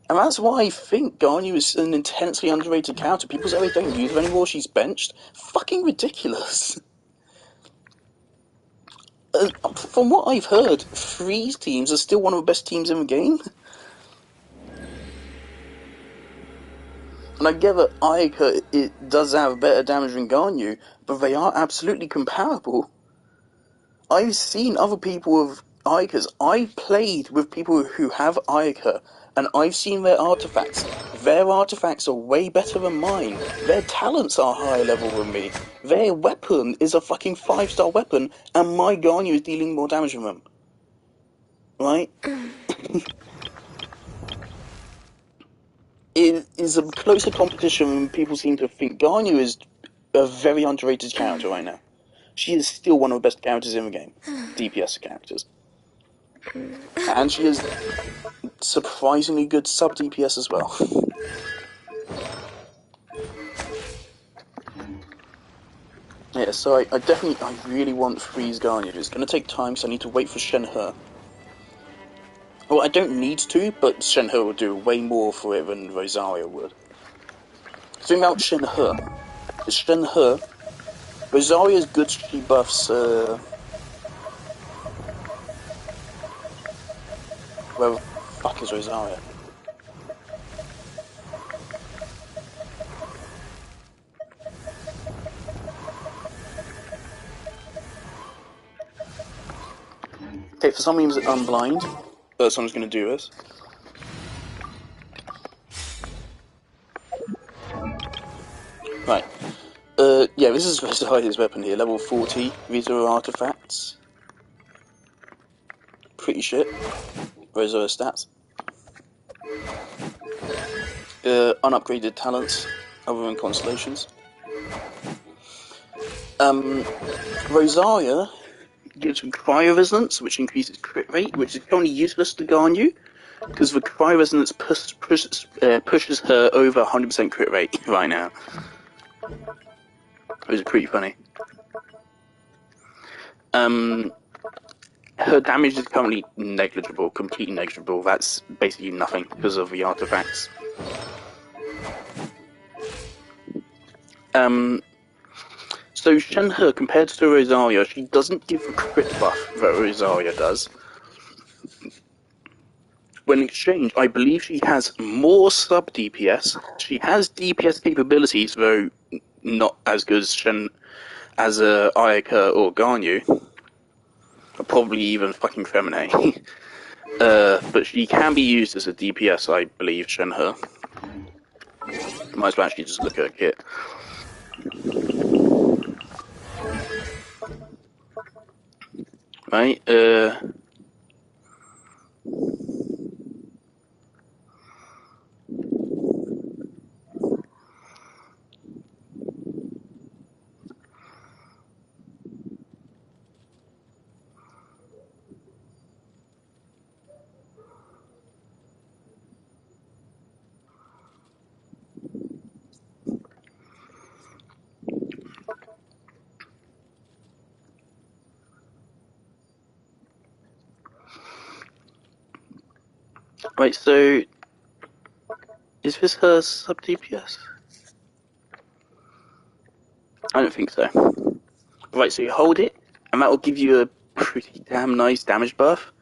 And that's why I think Ganyu is an intensely underrated character. People say they don't use her anymore, she's benched. Fucking ridiculous. From what I've heard, Freeze teams are still one of the best teams in the game. And I get that Ayaka, it does have better damage than Ganyu, but they are absolutely comparable. I've seen other people with Ayakas. I've played with people who have Ayaka, and I've seen their artifacts. Their artifacts are way better than mine. Their talents are higher level than me. Their weapon is a fucking 5-star weapon, and my Ganyu is dealing more damage than them. Right? It is a closer competition than people seem to think. Ganyu is a very underrated character right now. She is still one of the best characters in the game. DPS characters. And she is surprisingly good sub-DPS as well. Yeah, so I really want Freeze Ganyu. It's going to take time, so I need to wait for Shenhe. Well, I don't need to, but Shenhe will do way more for it than Rosaria would. The thing about Shenhe is Rosaria's good, she buffs, where the fuck is Rosaria? Okay, for some reason I'm blind, but someone's gonna do this. Right. Yeah, this is Rosaria's weapon here, level 40. These are artifacts. Pretty shit. Rosaria stats. Unupgraded talents, other than constellations. Rosaria gives cryo resonance, which increases crit rate, which is currently useless to Ganyu, because the cryo resonance pushes her over 100% crit rate right now. Which is pretty funny. Her damage is currently negligible, completely negligible. That's basically nothing because of the artifacts. So Shenhe, compared to Rosaria, she doesn't give the crit buff that Rosaria does. When in exchange, I believe she has more sub-DPS. She has DPS capabilities, though not as good as Ayaka or Ganyu. Or probably even fucking Femine. But she can be used as a DPS, I believe, Shenhe. Might as well actually just look at her kit. Right, right, so is this her sub DPS? I don't think so. Right, so you hold it, and that will give you a pretty damn nice damage buff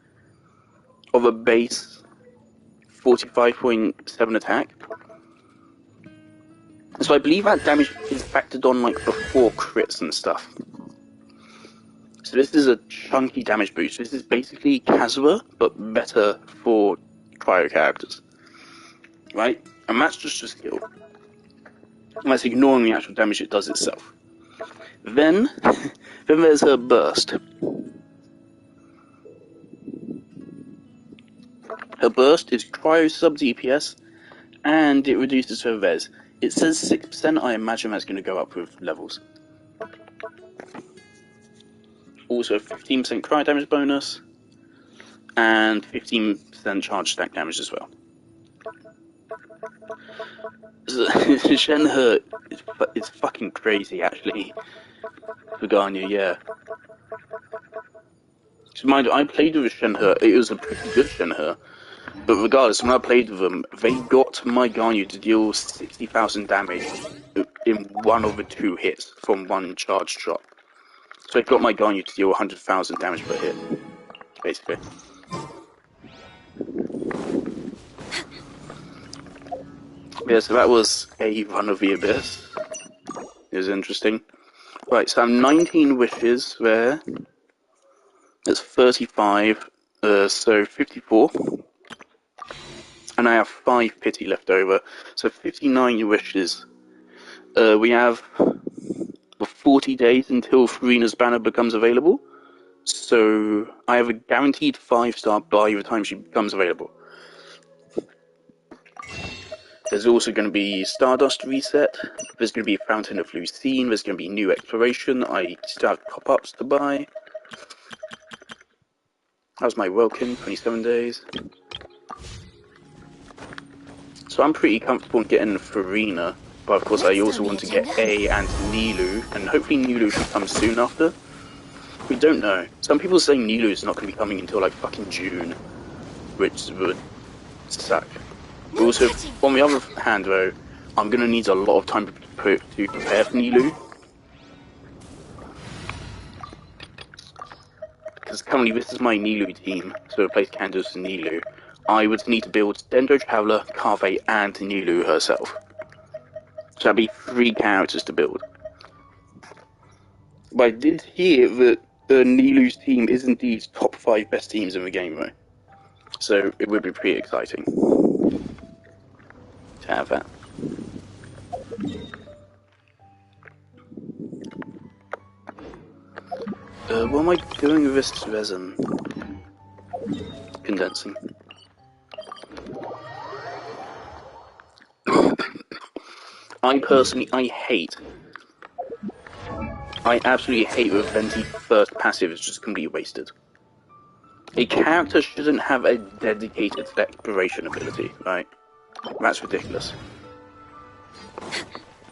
of a base 45.7 attack. So I believe that damage is factored on like before crits and stuff. So this is a chunky damage boost. This is basically Kazuha, but better for cryo characters. Right? And that's just a skill. And that's ignoring the actual damage it does itself. Then there's her burst. Her burst is cryo sub DPS, and it reduces her res. It says 6%, I imagine that's going to go up with levels. Also 15% cryo damage bonus, and 15% charge stack damage as well. Shenhe is fucking crazy, actually. For Garnia, yeah. So mind you, I played with Shenhe, it was a pretty good Shenhe. But regardless, when I played with them, they got my Garnia to deal 60,000 damage in one of the 2 hits from one charged shot. So they got my Garnia to deal 100,000 damage per hit, basically. Yeah, so that was a run of the Abyss. It was interesting. Right, so I have 19 wishes there. That's 35, so 54. And I have 5 pity left over, so 59 wishes. We have 40 days until Furina's banner becomes available. So I have a guaranteed 5-star by the time she becomes available. There's also going to be Stardust reset, there's going to be Fountain of Lucine, there's going to be new exploration, I still have pop-ups to buy. That was my Welkin, 27 days. So I'm pretty comfortable in getting Furina, but of course I also want to get A and Nilou, and hopefully Nilou should come soon after. We don't know. Some people say Nilou is not going to be coming until like fucking June, which would suck. But also, on the other hand though, I'm going to need a lot of time to prepare for Nilou. Because currently this is my Nilou team, so replace Candace and Nilou. I would need to build Dendro Traveler, Kaveh, and Nilou herself. So that'd be 3 characters to build. But I did hear that Nilou's team is indeed top 5 best teams in the game though. So it would be pretty exciting to have that. What am I doing with this resin? Condensing. I absolutely hate with Venti first passive, it's just completely wasted. A character shouldn't have a dedicated exploration ability, right? That's ridiculous.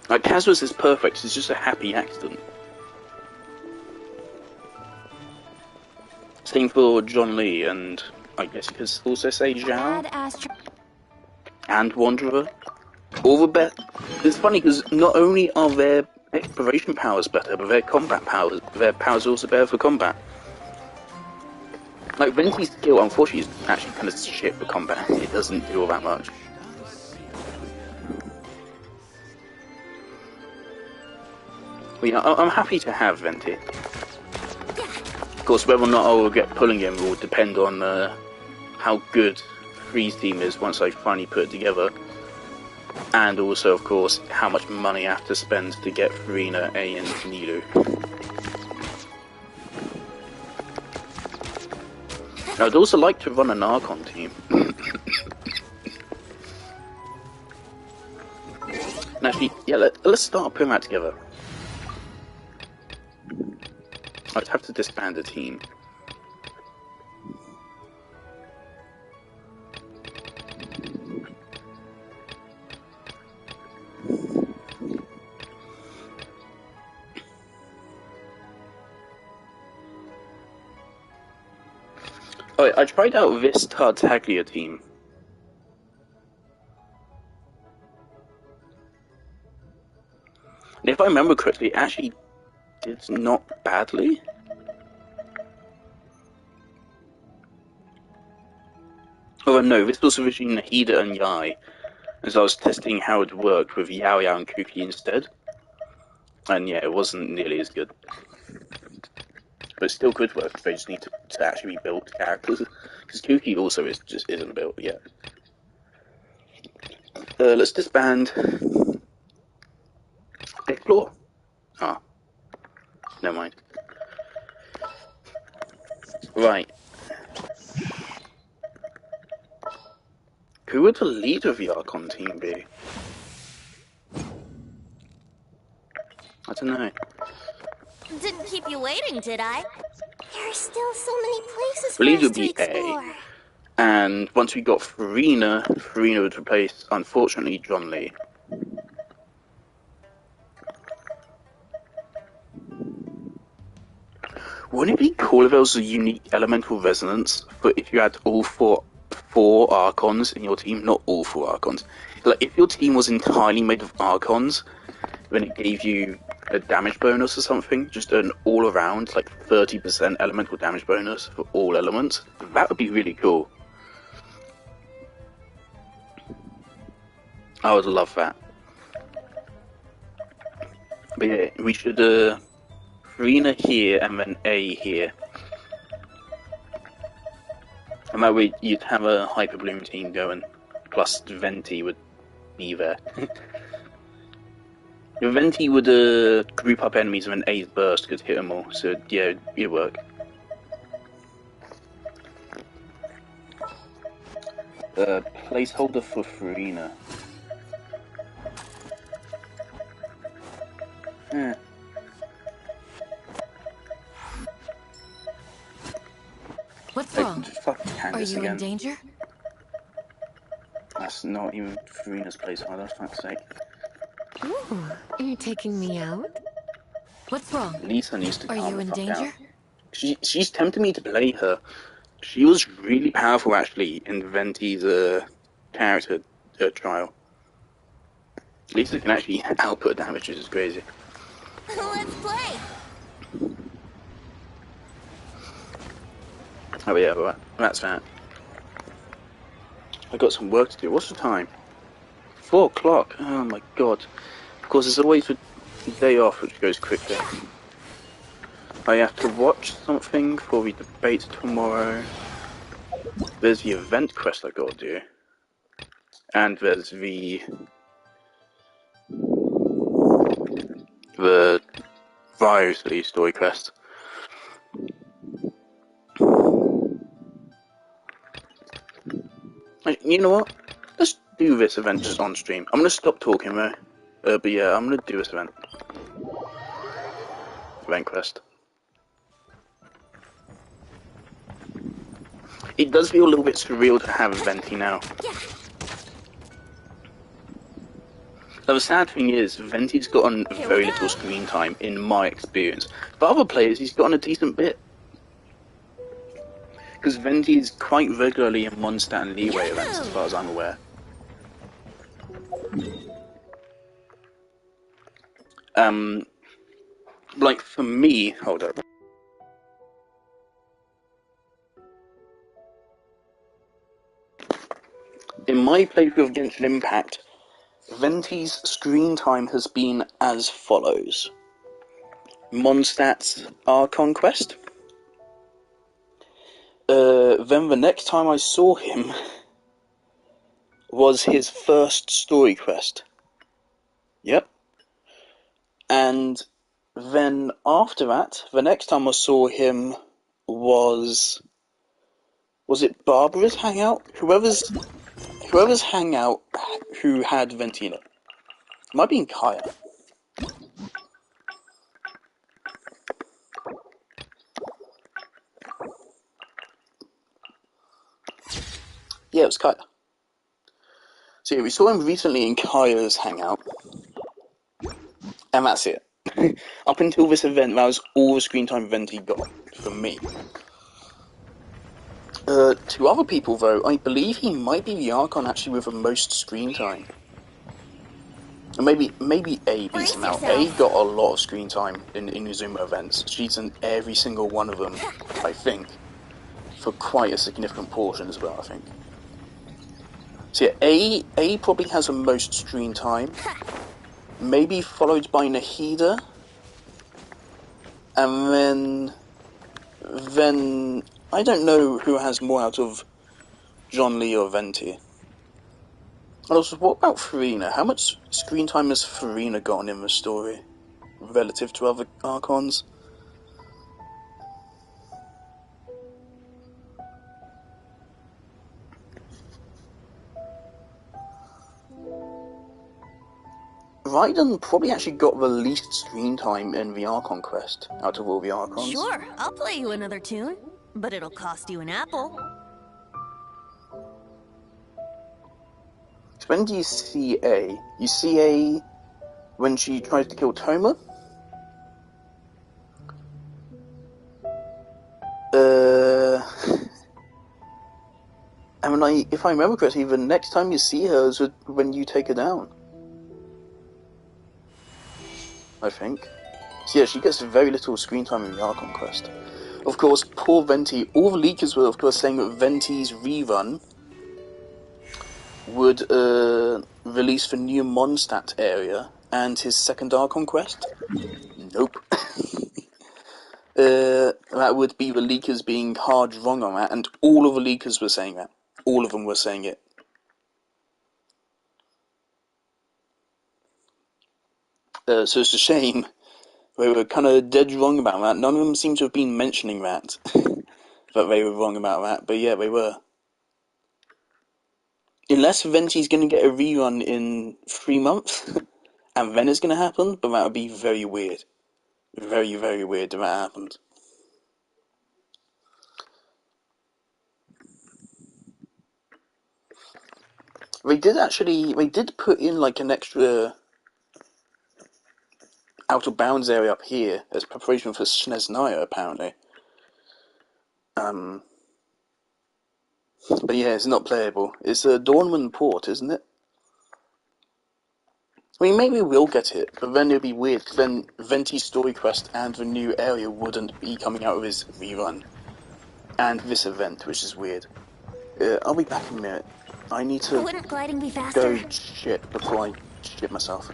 Like, Kazuha's is perfect, it's just a happy accident. Same for John Lee, and I guess you could also say Zhao. And Wanderer. All the best. It's funny because not only are their exploration powers better, but their powers are also better for combat. Like Venti's skill, unfortunately, is actually kind of shit for combat. It doesn't do all that much. But yeah, I'm happy to have Venti. Of course, whether or not I will get pulling him will depend on how good Freeze team is once I finally put it together. And also, of course, how much money I have to spend to get Furina, A, and Nilou. I'd also like to run an Archon team. And actually, yeah, let's start putting that together. I'd have to disband a team. Oh, I tried out this Tartaglia team. And if I remember correctly, it actually did not badly. Oh no, this was originally Nahida and Yai, as I was testing how it worked with Yao Yao and Kuki instead. And yeah, it wasn't nearly as good. But it still could work, they just need to actually be built characters. Because Kuki also isn't built yet. Let's disband. Explore. Ah. Never mind. Right. Who would the leader of the Archon team be? I don't know. Didn't keep you waiting, did I? There are still so many places The leader for would us to be explore. A. And once we got Farina would replace, unfortunately, John Lee. Wouldn't it be cool if there was a unique elemental resonance, but if you had all four Archons in your team? Not all four Archons. Like, if your team was entirely made of Archons, then it gave you a damage bonus or something, just an all-around, like 30% elemental damage bonus for all elements. That would be really cool. I would love that. But yeah, we should, Farina here and then A here. And that way you'd have a Hyper Bloom team going, plus Venti would be there. Venti would group up enemies and then A's burst could hit them all, so yeah, it'd work. Placeholder for Farina. What's wrong? Fuck Are Candace you again. in danger? That's not even Farina's placeholder, for fuck's sake. Ooh, are you taking me out? What's wrong? Lisa needs to Are calm you the in fuck danger? out. She's tempted me to play her. She was really powerful, actually, in Venti's character trial. Lisa can actually output damage, which is crazy. Let's play. Oh yeah, well, that's that. I got some work to do. What's the time? 4 o'clock. Oh my god. Of course, there's always a day off, which goes quickly. I have to watch something for the debate tomorrow. There's the event quest I gotta do. And there's the Virus story quest. You know what? Let's do this event just on stream. I'm gonna stop talking though. But yeah, I'm gonna do this event. Event quest. It does feel a little bit surreal to have Venti now. Now the sad thing is, Venti's gotten very little screen time in my experience. But other players, he's gotten a decent bit. Because Venti is quite regularly in Mondstadt and Leeway events, as far as I'm aware. Like for me, hold up. In my playthrough of Genshin Impact, Venti's screen time has been as follows. Mondstadt's Archon quest. Then the next time I saw him was his first story quest. Yep. And then after that, the next time I saw him was it Barbara's hangout? Whoever's hangout who had Venti in it. Might be in Kaya. Yeah, it was Kaya. So yeah, we saw him recently in Kaya's hangout. And that's it. Up until this event, that was all the screen time Venti got from me. To other people though, I believe he might be the Archon actually with the most screen time. And maybe A beats Brace him out. yourself. A got a lot of screen time in Inazuma events. She's in every single one of them, I think, for quite a significant portion as well, I think. So yeah, A probably has the most screen time, maybe followed by Nahida, and then I don't know who has more out of John Lee or Venti. And also, what about Farina? How much screen time has Farina gotten in the story relative to other Archons? Raiden probably actually got the least screen time in the Archon quest out of all the Archons. Sure, I'll play you another tune, but it'll cost you an apple. When do you see A? You see A when she tries to kill Toma? And if I remember correctly, the next time you see her is when you take her down. I think. So yeah, she gets very little screen time in the Archon quest. Of course, poor Venti. All the leakers were, of course, saying that Venti's rerun would release the new Mondstadt area and his second Archon quest. Nope. That would be the leakers being hard wrong on that, and all of the leakers were saying that. All of them were saying it. So it's a shame. They were kind of dead wrong about that. None of them seem to have been mentioning that. That they were wrong about that, but yeah, they were. Unless Venti's going to get a rerun in 3 months, and then it's going to happen, but that would be very weird. Very, very weird if that happened. They did put in like an extra out of bounds area up here as preparation for Snezhnaya, apparently. But yeah, it's not playable. It's a Dornman port, isn't it? I mean, maybe we'll get it, but then it'll be weird, because then Venti's story quest and the new area wouldn't be coming out of his rerun. And this event, which is weird. I'll be back in a minute. I need to Wouldn't gliding be faster? go shit before I shit myself.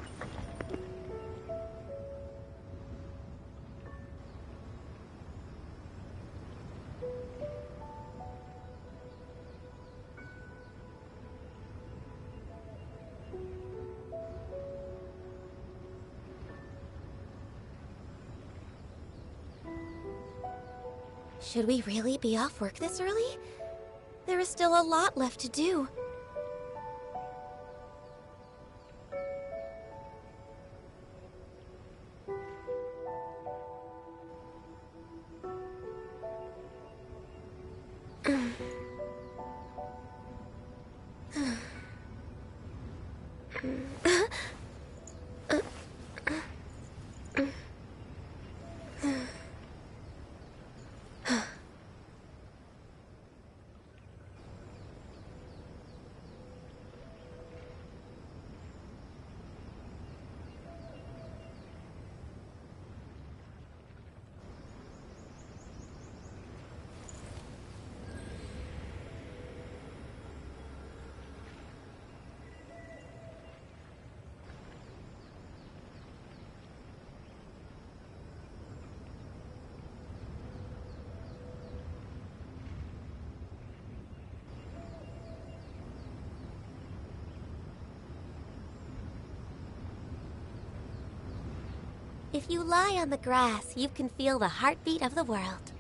Should we really be off work this early? There is still a lot left to do. If you lie on the grass, you can feel the heartbeat of the world.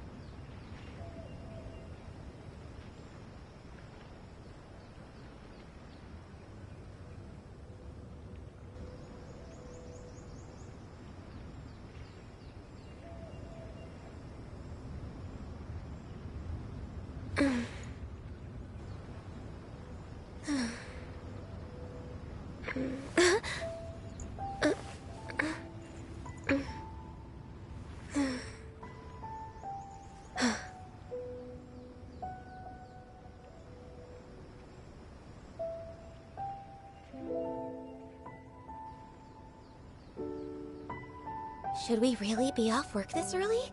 Should we really be off work this early?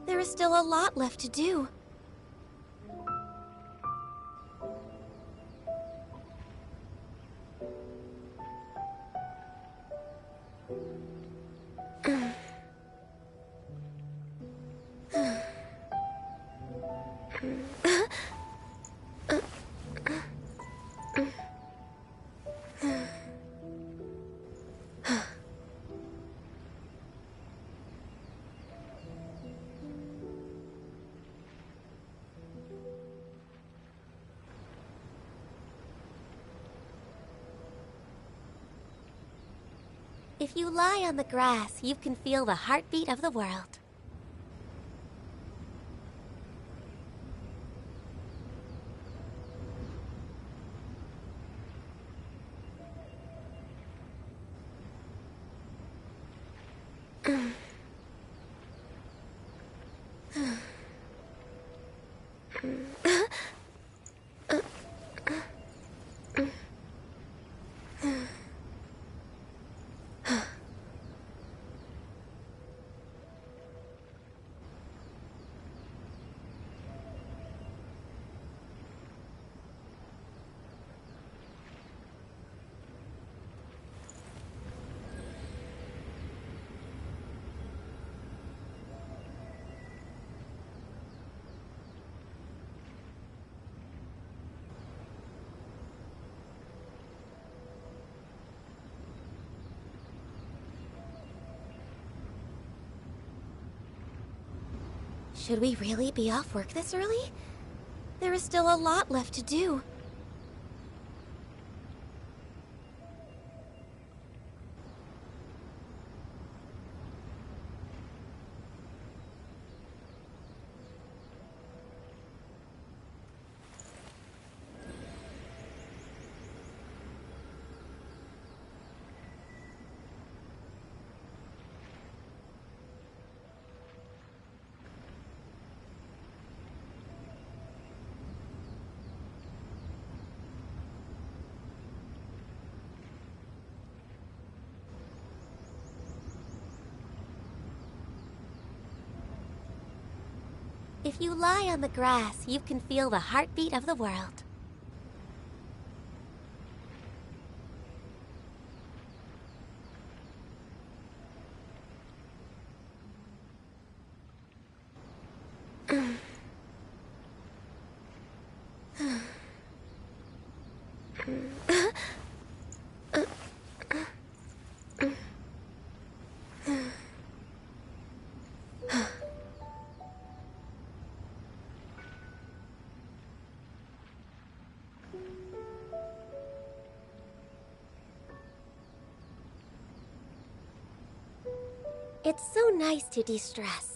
There is still a lot left to do. If you lie on the grass, you can feel the heartbeat of the world. Should we really be off work this early? There is still a lot left to do. If you lie on the grass, you can feel the heartbeat of the world. It's so nice to de-stress.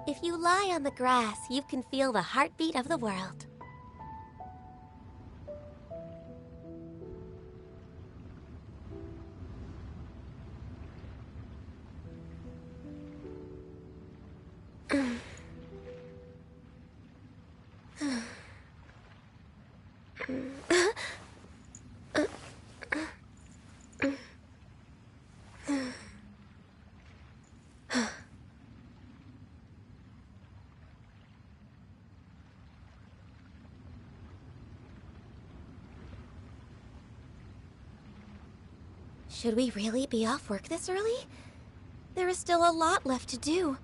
If you lie on the grass, you can feel the heartbeat of the world. Should we really be off work this early? There is still a lot left to do.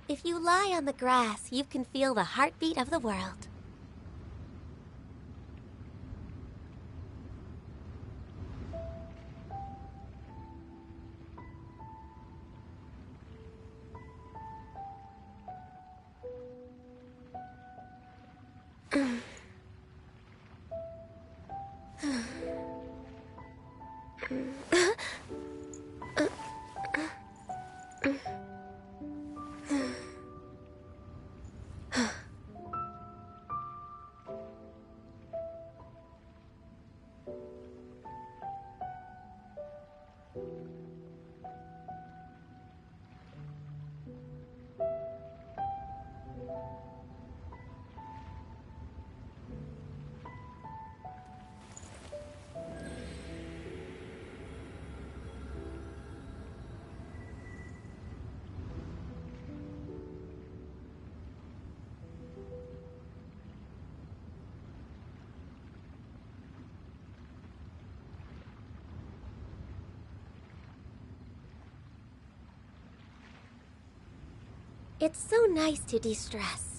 If you lie on the grass, you can feel the heartbeat of the world. It's so nice to de-stress.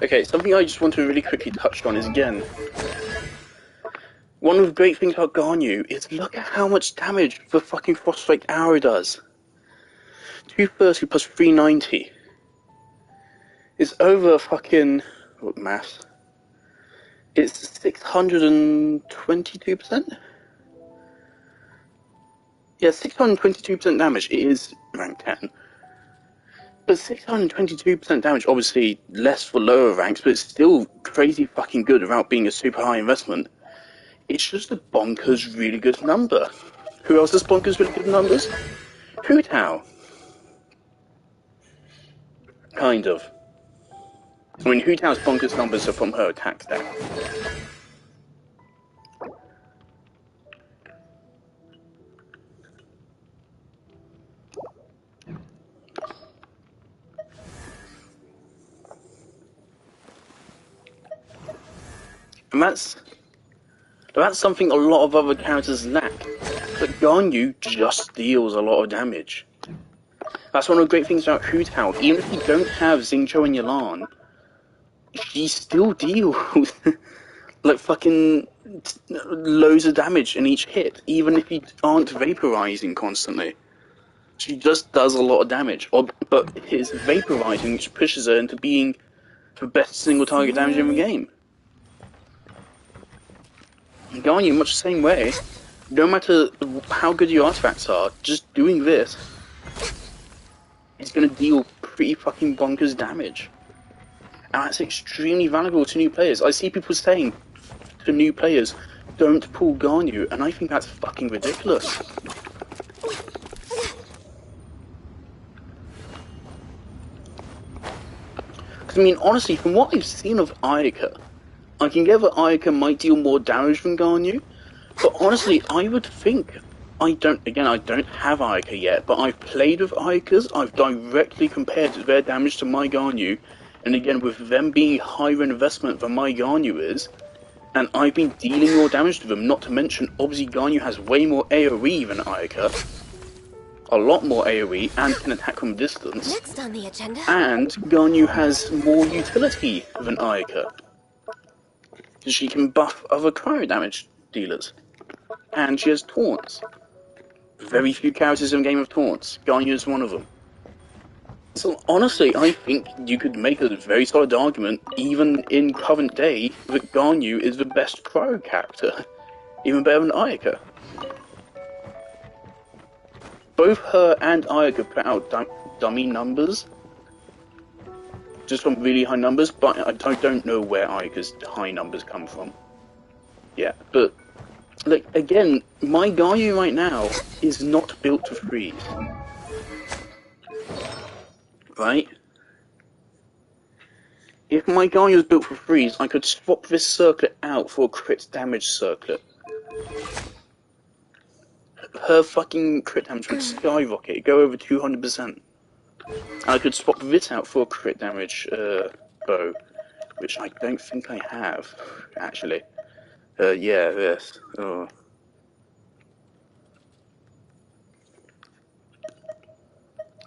Okay, something I just want to really quickly touch on is, again, one of the great things about Ganyu is look at how much damage the fucking Froststrike Arrow does. 230 plus 390 is over fucking... what math? It's 622%? Yeah, 622% damage. It is rank 10. But 622% damage, obviously less for lower ranks, but it's still crazy fucking good without being a super high investment. It's just a bonkers really good number. Who else has bonkers really good numbers? Hu Tao. Kind of. I mean, Hu Tao's bonkers numbers are from her attack stat. And that's something a lot of other characters lack. But Ganyu just deals a lot of damage. That's one of the great things about Hu Tao. Even if you don't have Xingqiu and Yelan, she still deals like fucking loads of damage in each hit, even if you aren't vaporizing constantly. She just does a lot of damage. But it's vaporizing which pushes her into being the best single target damage in the game. Ganyu, much the same way, no matter how good your artifacts are, just doing this is going to deal pretty fucking bonkers damage. And that's extremely valuable to new players. I see people saying to new players, don't pull Ganyu, and I think that's fucking ridiculous. Because, I mean, honestly, from what I've seen of Ayaka, I can get that Ayaka might deal more damage than Ganyu, but honestly, I would think, I don't have Ayaka yet, but I've played with Ayakas, I've directly compared their damage to my Ganyu, and again, with them being higher investment than my Ganyu is, and I've been dealing more damage to them, not to mention, obviously Ganyu has way more AoE than Ayaka, a lot more AoE, and can attack from distance, Next on the agenda. and Ganyu has more utility than Ayaka. She can buff other cryo damage dealers. And she has taunts. Very few characters in Game of Taunts. Ganyu is one of them. So honestly, I think you could make a very solid argument, even in current day, that Ganyu is the best cryo character. Even better than Ayaka. Both her and Ayaka put out dummy numbers. Just from really high numbers, but I don't know where Ayaka's high numbers come from. Yeah, but like again, my Ganyu right now is not built to freeze. Right? If my Ganyu was built for freeze, I could swap this circlet out for a crit damage circlet. Her fucking crit damage would skyrocket, go over 200%. And I could swap this out for a crit damage bow, which I don't think I have, actually. Yeah, this. Oh.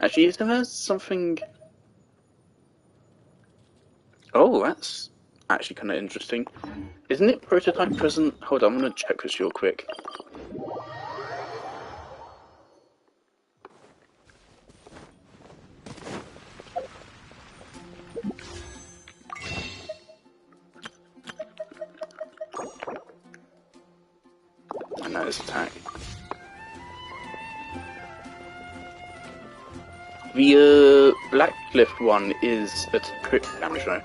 Actually, is there something... Oh, that's actually kind of interesting. Isn't it prototype present? Hold on, I'm going to check this real quick. And that is attack. The Blacklift one is a crit damage, right?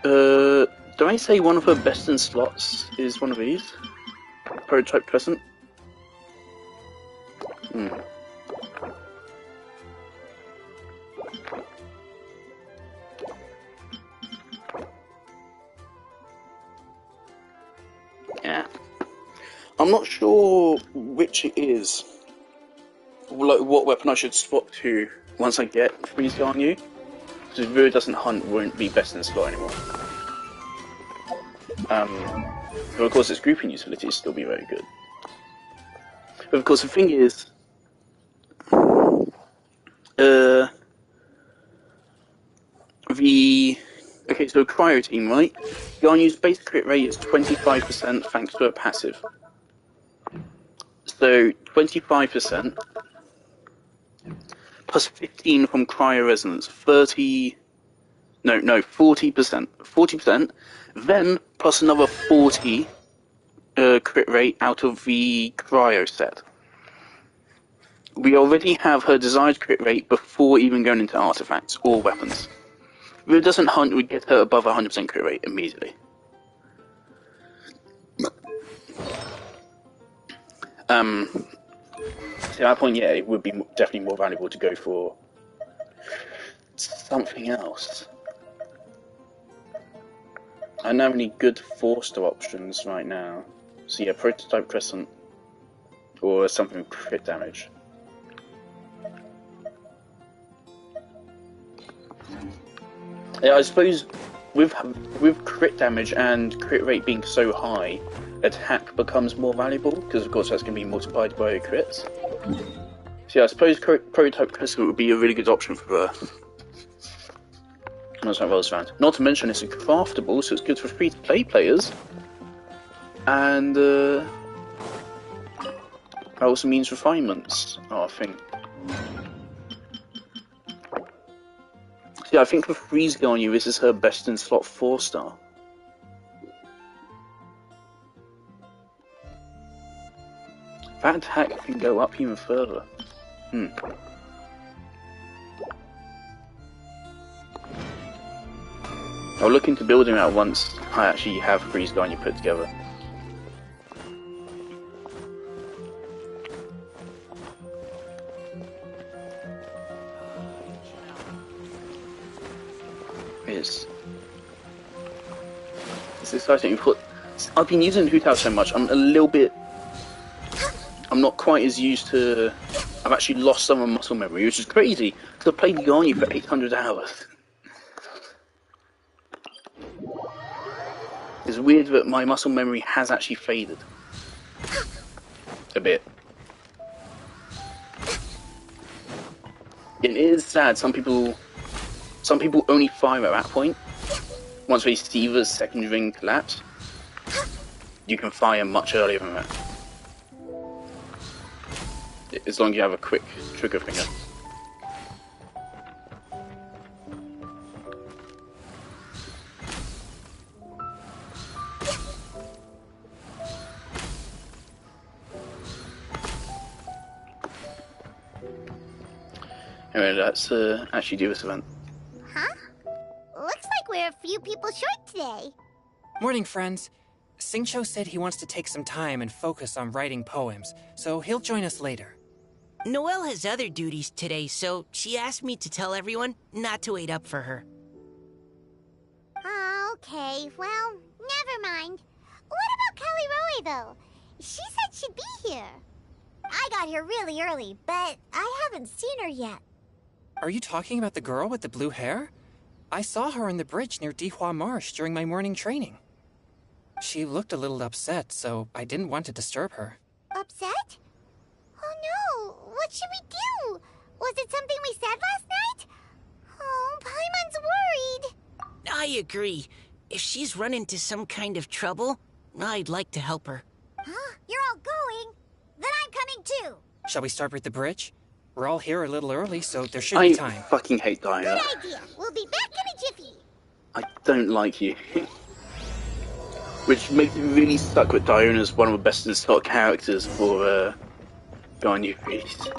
Did I say one of her best in slots is one of these? Prototype present? Yeah. I'm not sure which it is. Like, what weapon I should swap to once I get Freeze on you. Because if Vera doesn't hunt, won't be best in slot anymore. But of course its grouping utility will still be very good. But of course the thing is, okay, so Cryo Team, right? Garnyu's base crit rate is 25% thanks to a passive. So 25% plus 15 from Cryo Resonance, 40%. 40%, then plus another 40 crit rate out of the Cryo set. We already have her desired crit rate before even going into artifacts or weapons. If it doesn't hunt, we get her above 100% crit rate immediately. So at that point, yeah, it would be definitely more valuable to go for something else. I don't have any good Forster options right now. So yeah, Prototype Crescent or something with crit damage. Yeah, I suppose with crit damage and crit rate being so high, attack becomes more valuable because of course that's going to be multiplied by crits. So yeah, I suppose Prototype Crescent would be a really good option for her. That's how well it's found. Not to mention it's craftable, so it's good for free-to-play players. And that also means refinements are a thing. So yeah, I think for Freeze Garnu, this is her best in slot 4-star. That attack can go up even further. I'll look into building that once I actually have Freeze Garnu put together. It's exciting. I've been using Hu Tao so much, I'm not quite as used to... I've actually lost some of my muscle memory, which is crazy, because I played Garnu for 800 hours. It's weird that my muscle memory has actually faded. A bit. It is sad, some people only fire at that point. Once they see the second ring collapse, you can fire much earlier than that. As long as you have a quick trigger finger. Anyway, let's actually do this event. Huh? Looks like we're a few people short today. Morning, friends. Xingqiu said he wants to take some time and focus on writing poems, so he'll join us later. Noelle has other duties today, so she asked me to tell everyone not to wait up for her. Okay, well, never mind. What about Kelly Rowe, though? She said she'd be here. I got here really early, but I haven't seen her yet. Are you talking about the girl with the blue hair? I saw her on the bridge near Dihua Marsh during my morning training. She looked a little upset, so I didn't want to disturb her. Upset? Oh no, what should we do? Was it something we said last night? Oh, Paimon's worried. I agree. If she's run into some kind of trouble, I'd like to help her. Huh? You're all going? Then I'm coming too. Shall we start with the bridge? We're all here a little early, so there should be I time. fucking hate Diana. Good idea. We'll be back in a jiffy. I don't like you. Which makes me really stuck with Diana's one of the best in stock characters for Garnier Priest.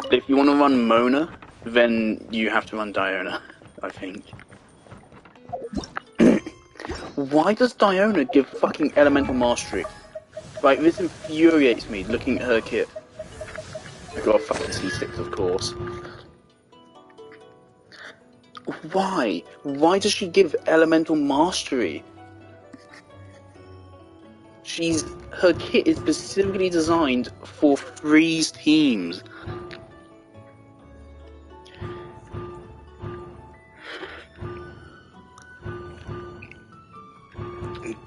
If you want to run Mona, then you have to run Diana, I think. Why does Diana give fucking elemental mastery? Like, this infuriates me looking at her kit. I got a fucking C6, of course. Why? Why does she give elemental mastery? Her kit is specifically designed for freeze teams.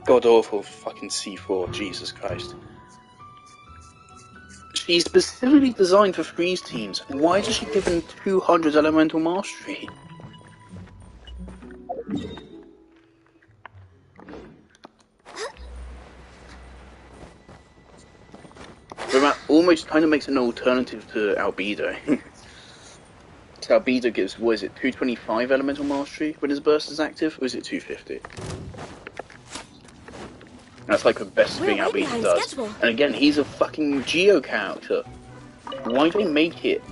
God awful fucking C4, Jesus Christ. She's specifically designed for freeze teams. Why does she give them 200 elemental mastery? But that almost kind of makes an alternative to Albedo. So Albedo gives, what is it, 225 elemental mastery when his burst is active, or is it 250? That's like the best thing Albedo does. Schedule. And again, he's a fucking Geo character. Why do they make it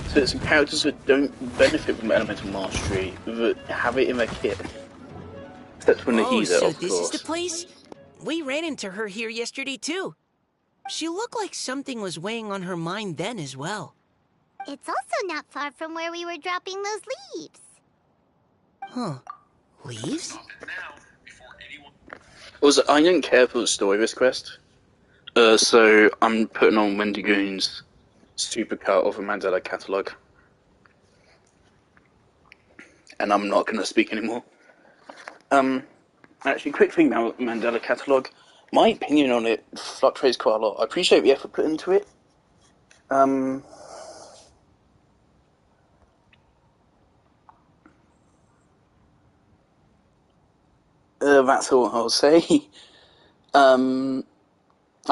so it's characters that don't benefit from elemental mastery that have it in their kit? Except for Nahida, so of this course. is the place? We ran into her here yesterday, too. She looked like something was weighing on her mind then as well. It's also not far from where we were dropping those leaves. Huh. Leaves? Also, I didn't care for the story of this quest, so I'm putting on Wendigoon's supercut of a Mandela catalogue. And I'm not going to speak anymore. Actually, quick thing about Mandela catalogue. My opinion on it fluctuates quite a lot. I appreciate the effort put into it. That's all I'll say. I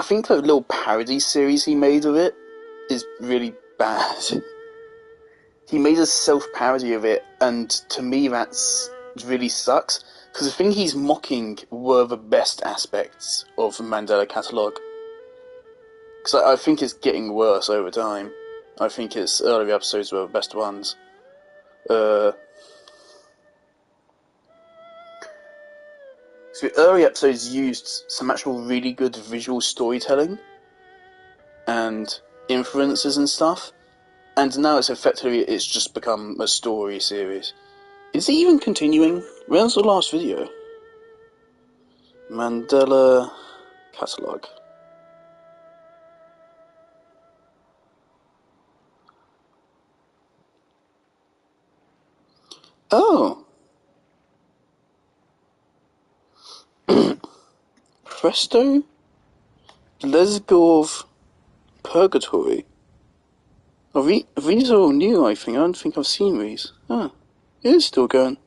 think the little parody series he made of it is really bad. He made a self-parody of it, and to me that's really sucks, because the thing he's mocking were the best aspects of the Mandela catalogue. Because I think it's getting worse over time. I think its earlier episodes were the best ones. So the early episodes used some actual really good visual storytelling and inferences and stuff, and now it's just become a story series. Is it even continuing? When's the last video? Mandela catalogue. Oh. Presto? Lesgov Purgatory. Oh, these are all new, I think. I don't think I've seen these. Ah, it is still going.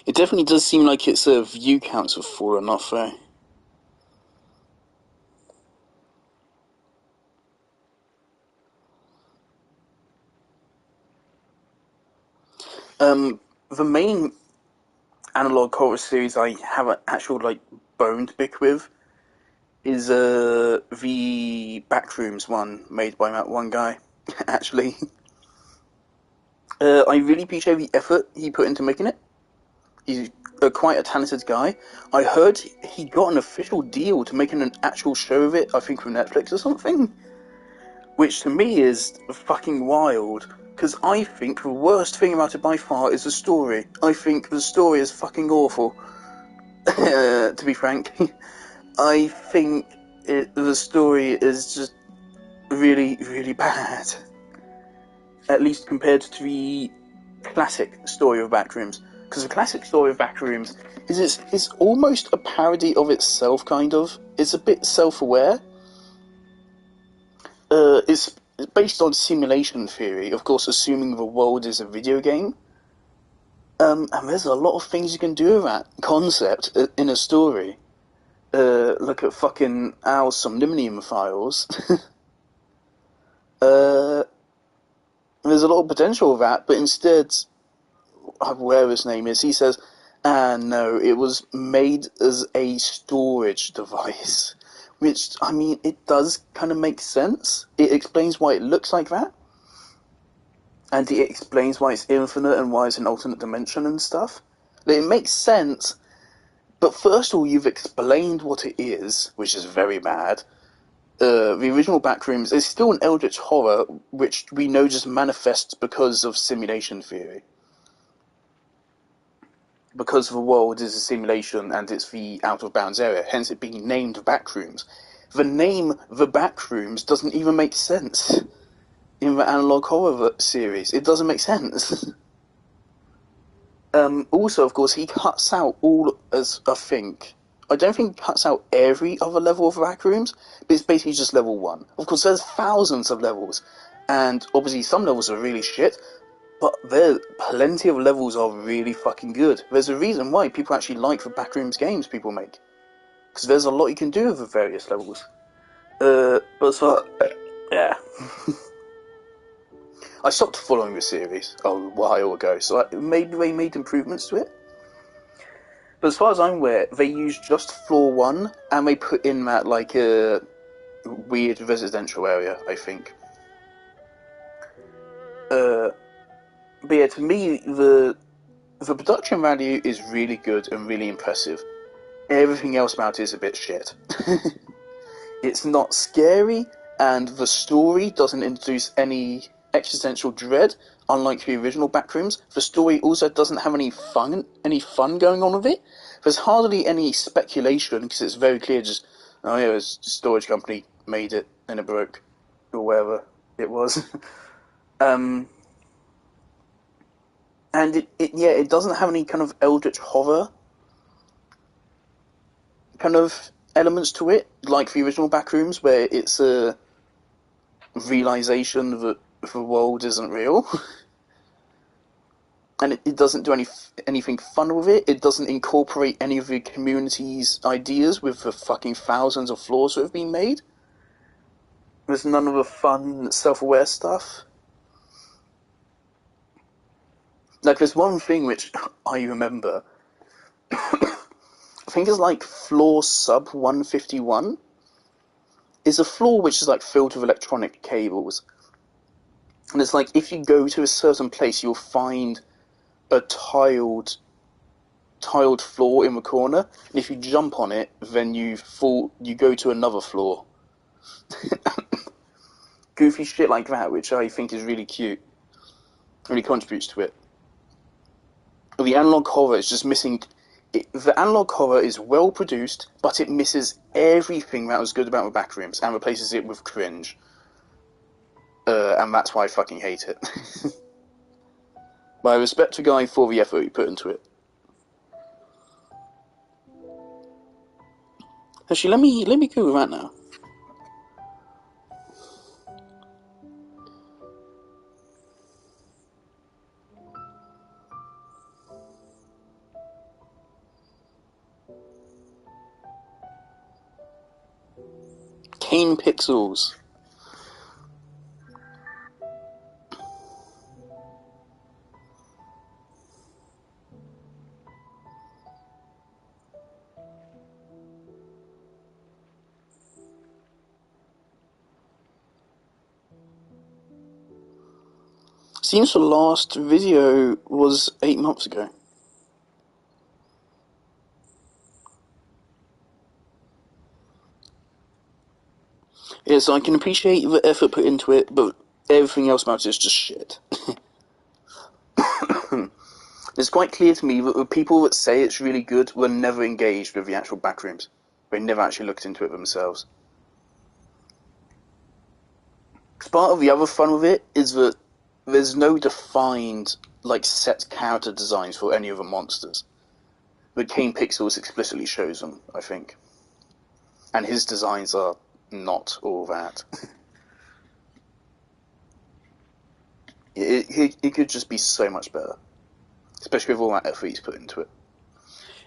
It definitely does seem like its view counts have fallen off, though. The main analog horror series I have an actual, bone to pick with is the Backrooms one made by that one guy, actually. I really appreciate the effort he put into making it. He's quite a talented guy. I heard he got an official deal to making an actual show of it, I think from Netflix or something. Which to me is fucking wild, Because I think the worst thing about it by far is the story. I think the story is fucking awful. To be frank. I think the story is just really, really bad. At least compared to the classic story of Backrooms. Because the classic story of Backrooms is almost a parody of itself, kind of. It's a bit self-aware. It's based on simulation theory, of course, assuming the world is a video game. And there's a lot of things you can do with that concept in a story. Look at fucking Al Somnimnium Files. There's a lot of potential with that, but instead, whatever his name is, he says, no, it was made as a storage device. Which, I mean, it does kind of make sense. It explains why it looks like that. And it explains why it's infinite and why it's an alternate dimension and stuff. It makes sense. But first of all, you've explained what it is, which is very bad. The original Backrooms is still an eldritch horror, which we know just manifests because of simulation theory. Because the world is a simulation and it's the out-of-bounds area, hence it being named Backrooms. The name The Backrooms doesn't even make sense in the Analog Horror series. It doesn't make sense. Also, of course, he cuts out I don't think he cuts out every other level of Backrooms, but it's basically just level 1. Of course, there's thousands of levels, and obviously some levels are really shit, but plenty of levels are really fucking good. There's a reason why people actually like the Backrooms games people make. Because there's a lot you can do with the various levels. Yeah. I stopped following the series a while ago, so maybe they made improvements to it. But as far as I'm aware, they used just floor 1, and they put in that, like, a weird residential area, I think. But yeah, to me, the production value is really good and really impressive. Everything else about it is a bit shit. It's not scary, and the story doesn't introduce any existential dread, unlike the original Backrooms. The story also doesn't have any fun going on with it. There's hardly any speculation, because it's very clear just, oh yeah, a storage company made it, and it broke, or whatever it was. And it doesn't have any kind of eldritch horror kind of elements to it, like the original Backrooms, where it's a realization that the world isn't real. And it doesn't do anything fun with it. It doesn't incorporate any of the community's ideas with the fucking thousands of floors that have been made. There's none of the fun, self-aware stuff. Like, there's one thing which I remember. I think it's like floor sub 151. Is a floor which is like filled with electronic cables. And it's like, if you go to a certain place, you'll find a tiled floor in the corner. And if you jump on it, then you go to another floor. Goofy shit like that, which I think is really cute. Really contributes to it. The Analog Horror is just missing. The Analog Horror is well produced, but it misses everything that was good about the Backrooms and replaces it with cringe. And that's why I fucking hate it. But I respect the guy for the effort he put into it. Actually, let me go with that now. Kane Pixels. Seems the last video was 8 months ago. Yes, I can appreciate the effort put into it, but everything else about it is just shit. It's quite clear to me that the people that say it's really good were never engaged with the actual backrooms. They never actually looked into it themselves. Part of the other fun with it is that there's no defined, like, set character designs for any of the monsters. But Kane Pixels explicitly shows them, I think. And his designs are not all that. It could just be so much better. Especially with all that effort he's put into it.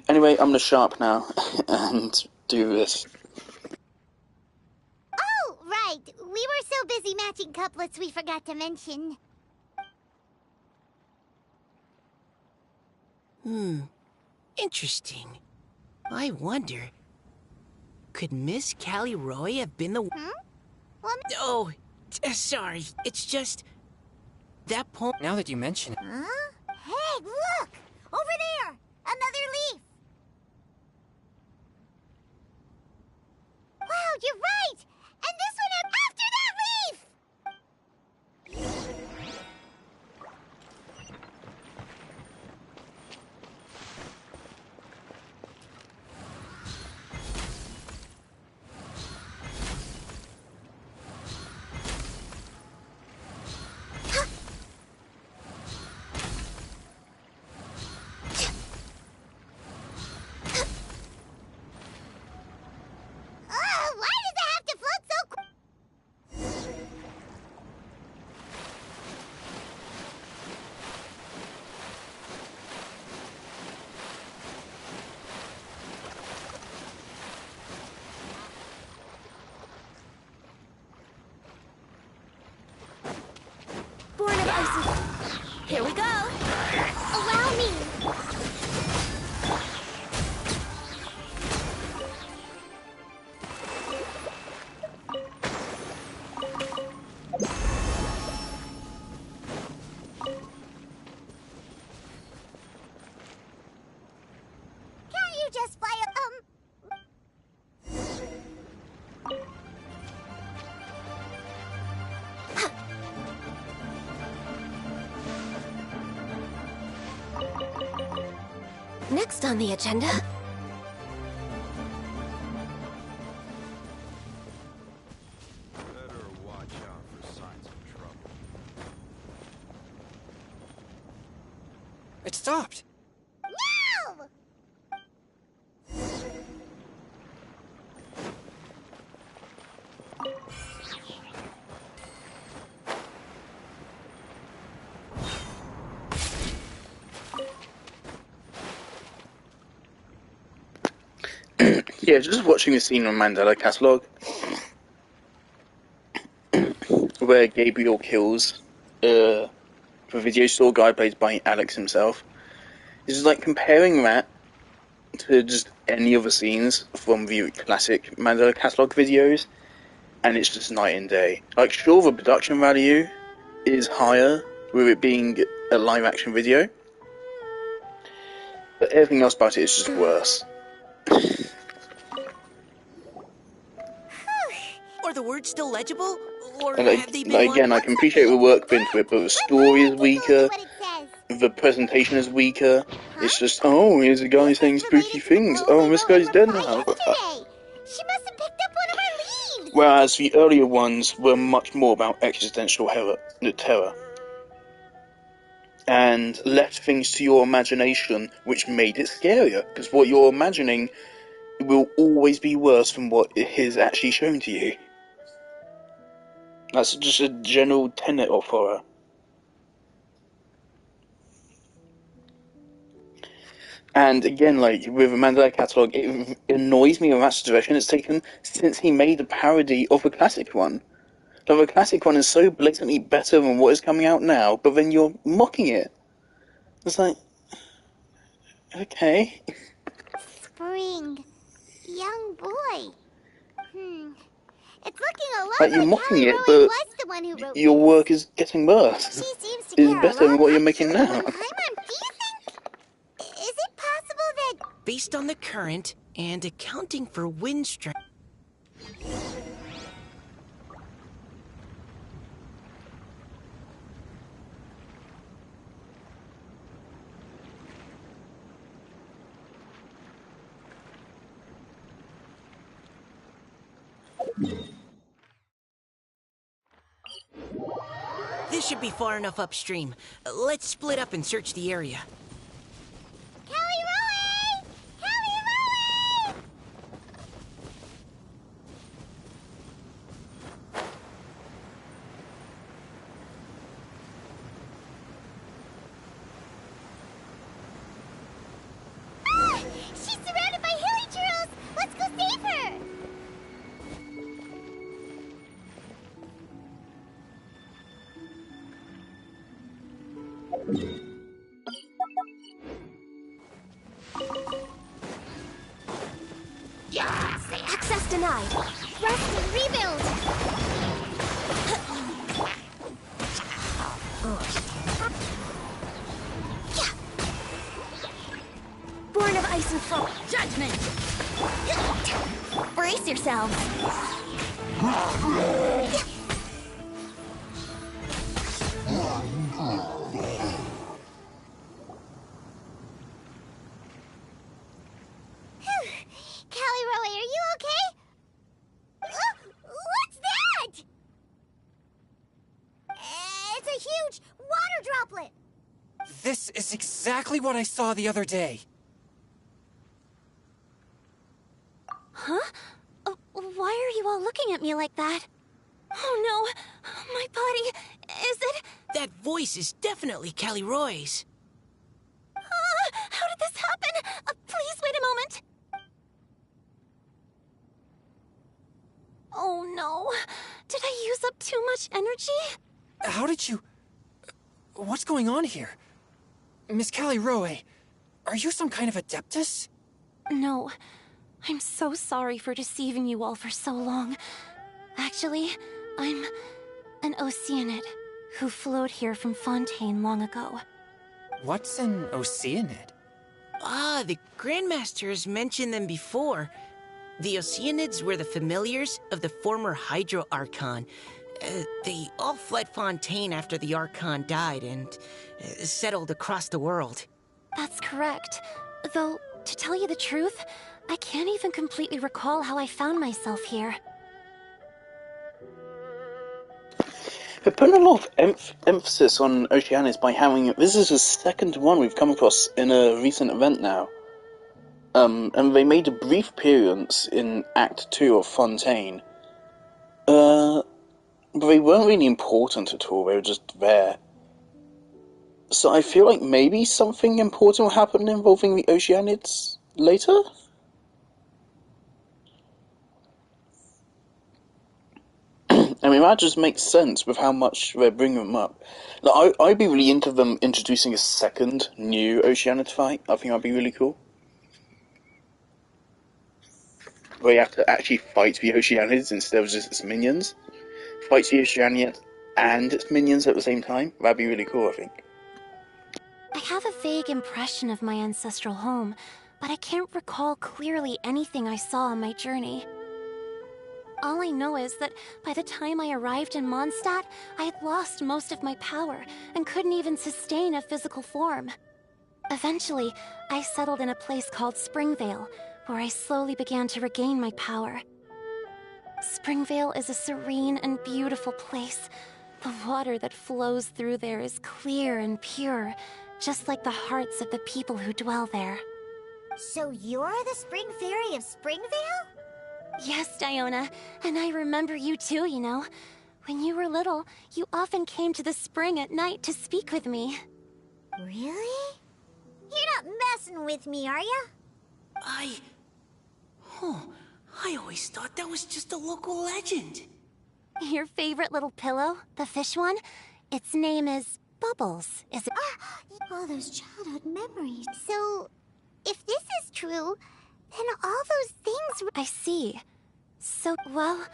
Anyway, I'm gonna sharp now and do this. Oh, right. We were so busy matching couplets we forgot to mention. Interesting. I wonder, could Miss Callie Roy have been the... Well, Oh, sorry. It's just... that poem... Now that you mention it, huh? Hey, look! Over there! Another leaf! Wow, you're right! And this one after that leaf! Why does it have to float so quick? Born of Isis. Here we go. Allow me. Can't you just fly Next on the agenda. Better watch out for signs of trouble. it stopped. No! Yeah, just watching the scene on Mandela Catalog, where Gabriel kills the video store guy played by Alex himself. It's just like comparing that to just any other scenes from the classic Mandela Catalog videos, and it's just night and day. Like, sure, the production value is higher with it being a live action video, but everything else about it is just worse. Are the words still legible? Or And have they been again, I can appreciate the work put into it, but the story is weaker, the presentation is weaker. It's just, oh, here's a guy saying spooky things. Oh, this guy's dead now. She must have picked up one of our leaves. Whereas the earlier ones were much more about existential terror. And left things to your imagination, which made it scarier. Because what you're imagining will always be worse than what is actually shown to you. That's just a general tenet of horror. And again, like, with the Mandela Catalog, it annoys me with that direction it's taken since he made a parody of the classic one. Like, the classic one is so blatantly better than what is coming out now, but then you're mocking it. It's like, okay. Spring. Young boy. It's looking a lot Like, you're like mocking Callie it, Roy but was the one who wrote your this. work is getting worse. She seems to It's care a better than lot, what you're making actually. now. Paimon, do you think... Is it possible that... based on the current and accounting for wind strength? should be far enough upstream. Let's split up and search the area. Caliroe! Caliroe! Ah! She's surrounded by hilly churls! Let's go save her! Access denied. Rest and rebuild. Born of ice and frost. Judgment. Brace yourselves. Caliroe, are you okay? What's that? It's a huge water droplet. This is exactly what I saw the other day. Huh? Why are you all looking at me like that? Oh no, my body, is it? That voice is definitely Caliroe's. How did this happen? Please wait a moment. Oh no, did I use up too much energy? How did you... What's going on here? Miss Caliroe, are you some kind of adeptus? No, I'm so sorry for deceiving you all for so long. Actually, I'm an Oceanid who flowed here from Fontaine long ago. What's an Oceanid? Ah, the Grandmaster has mentioned them before. The Oceanids were the familiars of the former Hydro Archon. They all fled Fontaine after the Archon died and settled across the world. That's correct. Though, to tell you the truth, I can't even completely recall how I found myself here. We're putting a lot of emphasis on Oceanus by having... This is the second one we've come across in a recent event now. And they made a brief appearance in Act 2 of Fontaine. But they weren't really important at all, they were just there. So I feel like maybe something important will happen involving the Oceanids later? I mean, that just makes sense with how much they're bringing them up. Like, I'd be really into them introducing a second new Oceanid fight. I think that'd be really cool. Where you have to actually fight the Oceanids instead of just its minions. Fight the Oceanid and its minions at the same time. That'd be really cool, I think. I have a vague impression of my ancestral home, but I can't recall clearly anything I saw on my journey. All I know is that by the time I arrived in Mondstadt, I had lost most of my power and couldn't even sustain a physical form. Eventually, I settled in a place called Springvale, where I slowly began to regain my power. Springvale is a serene and beautiful place. The water that flows through there is clear and pure, just like the hearts of the people who dwell there. So you're the Spring Fairy of Springvale? Yes, Diona, and I remember you too, you know. When you were little, you often came to the spring at night to speak with me. Really? You're not messing with me, are ya? I always thought that was just a local legend. Your favorite little pillow, the fish one? Its name is Bubbles, is it? All those childhood memories. So, if this is true, then all those things... I see. So, well,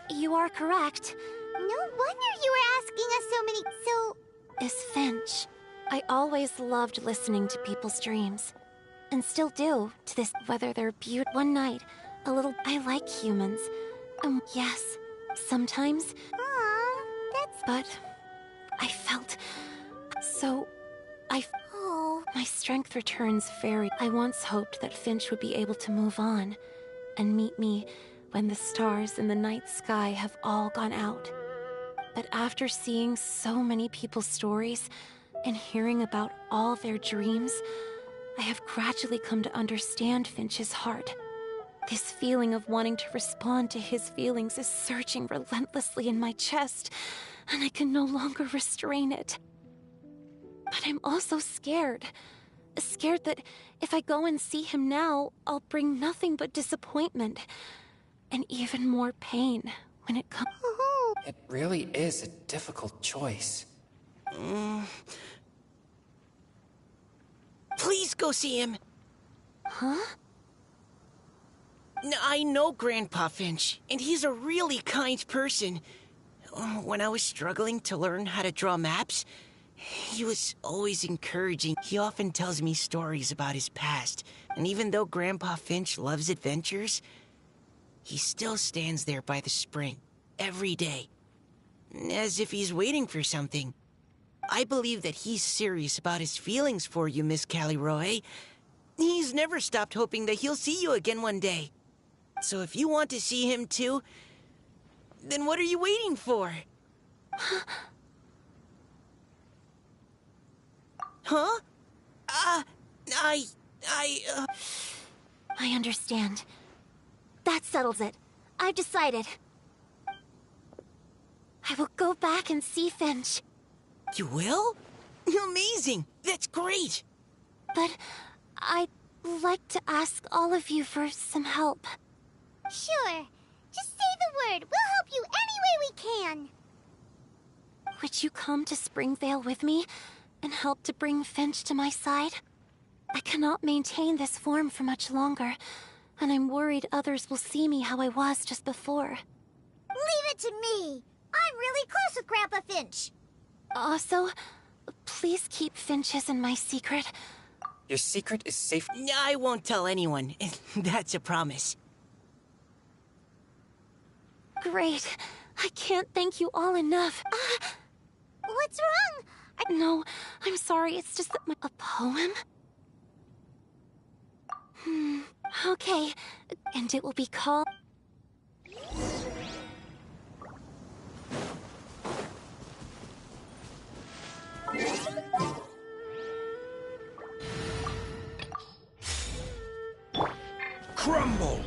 you are correct. No wonder you were asking us so many... So... Is Finch. I always loved listening to people's dreams. And still do, to this, whether they're beautiful. One night, I like humans. Yes, sometimes. That's... But I felt... So, Oh... My strength returns very... I once hoped that Finch would be able to move on and meet me when the stars in the night sky have all gone out. But after seeing so many people's stories and hearing about all their dreams, I have gradually come to understand Finch's heart. This feeling of wanting to respond to his feelings is surging relentlessly in my chest, and I can no longer restrain it. But I'm also scared. Scared that if I go and see him now, I'll bring nothing but disappointment and even more pain when it comes. It really is a difficult choice. Please go see him. Huh? I know Grandpa Finch, and he's a really kind person. When I was struggling to learn how to draw maps, he was always encouraging. He often tells me stories about his past, and even though Grandpa Finch loves adventures, he still stands there by the spring, every day, as if he's waiting for something. I believe that he's serious about his feelings for you, Miss Callie Roe. He's never stopped hoping that he'll see you again one day. So if you want to see him too, then what are you waiting for? Huh? I understand. That settles it. I've decided. I will go back and see Finch. You will? Amazing! That's great! But I'd like to ask all of you for some help. Sure. Just say the word. We'll help you any way we can. Would you come to Springvale with me and help to bring Finch to my side? I cannot maintain this form for much longer, and I'm worried others will see me how I was just before. Leave it to me. I'm really close with Grandpa Finch. Also, please keep Finch's in my secret. Your secret is safe. I won't tell anyone. That's a promise. Great. I can't thank you all enough. What's wrong? No, I'm sorry. It's just that a poem? Okay. And it will be called... Crumble!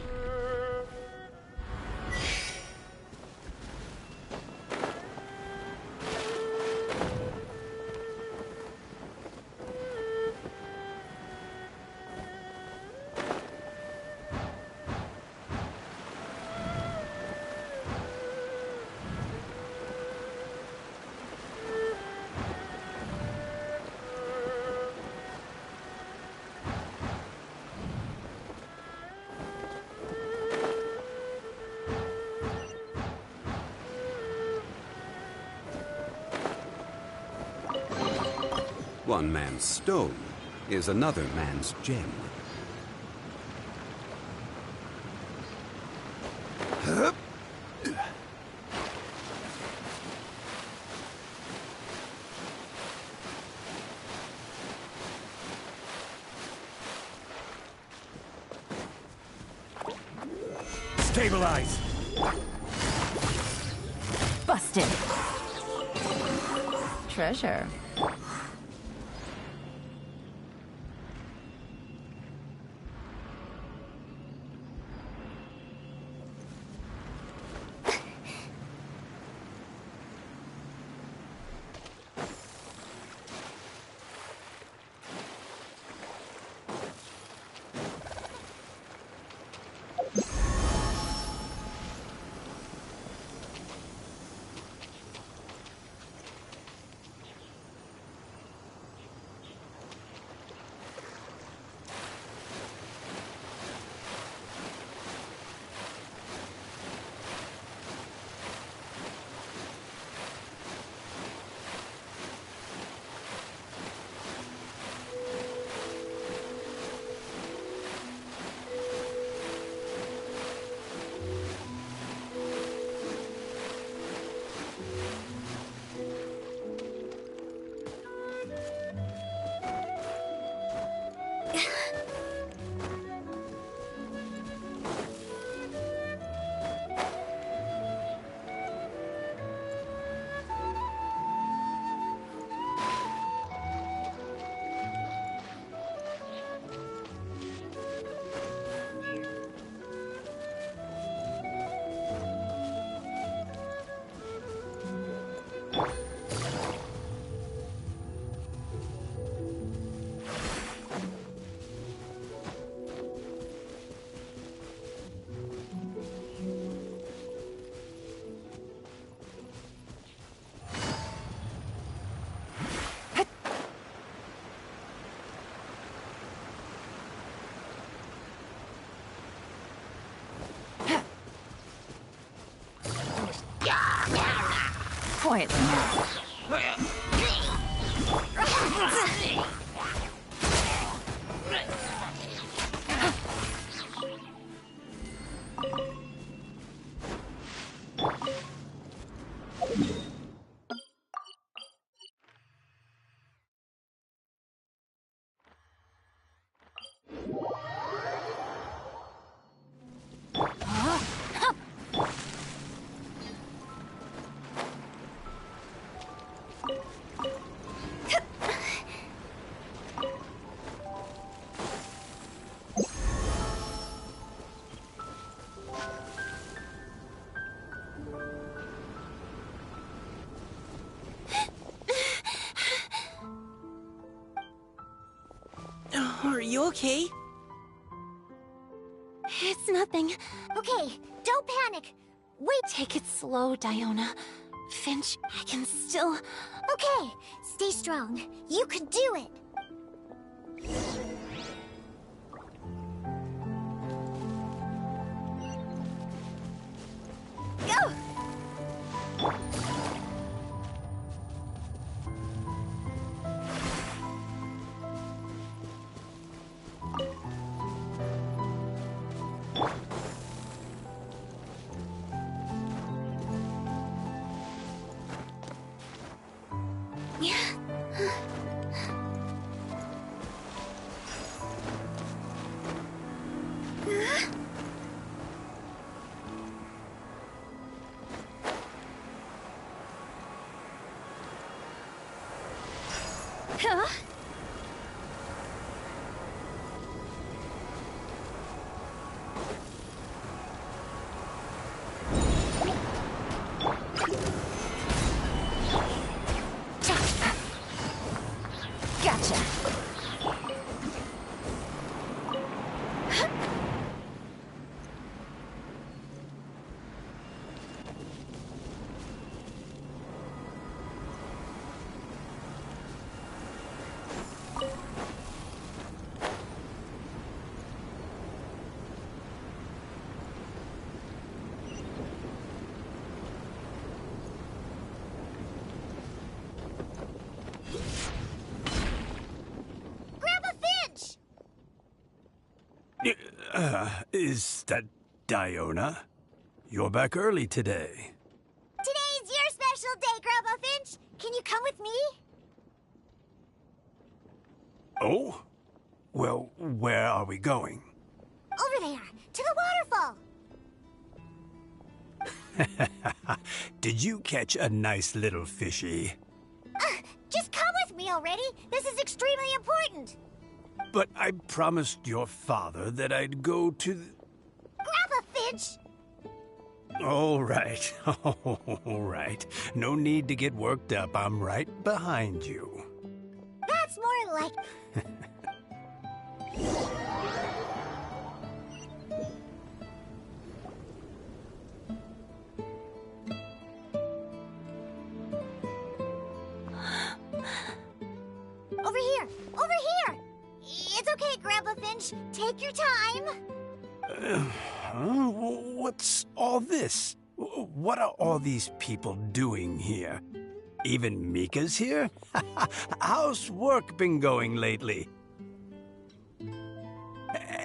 One man's stone is another man's gem. Stabilize! Busted. Treasure. quietly now. Are you okay? It's nothing. Okay, don't panic. Wait. Take it slow, Diona. Finch, I can still... Okay, stay strong. You can do it. Go! Huh? Gotcha. Grandpa Finch! Is that Diona? You're back early today. Today's your special day, Grandpa Finch. Can you come with me? Oh? Well, where are we going? Over there, to the waterfall. Did you catch a nice little fishy? Just come with me already. This is extremely important. But I promised your father that I'd go to the... Grandpa Finch! All right. All right. No need to get worked up. I'm right behind you. That's more like... Over here! Over here! It's okay, Grandpa Finch. Take your time. What's all this? What are all these people doing here? Even Mika's here? How's work been going lately?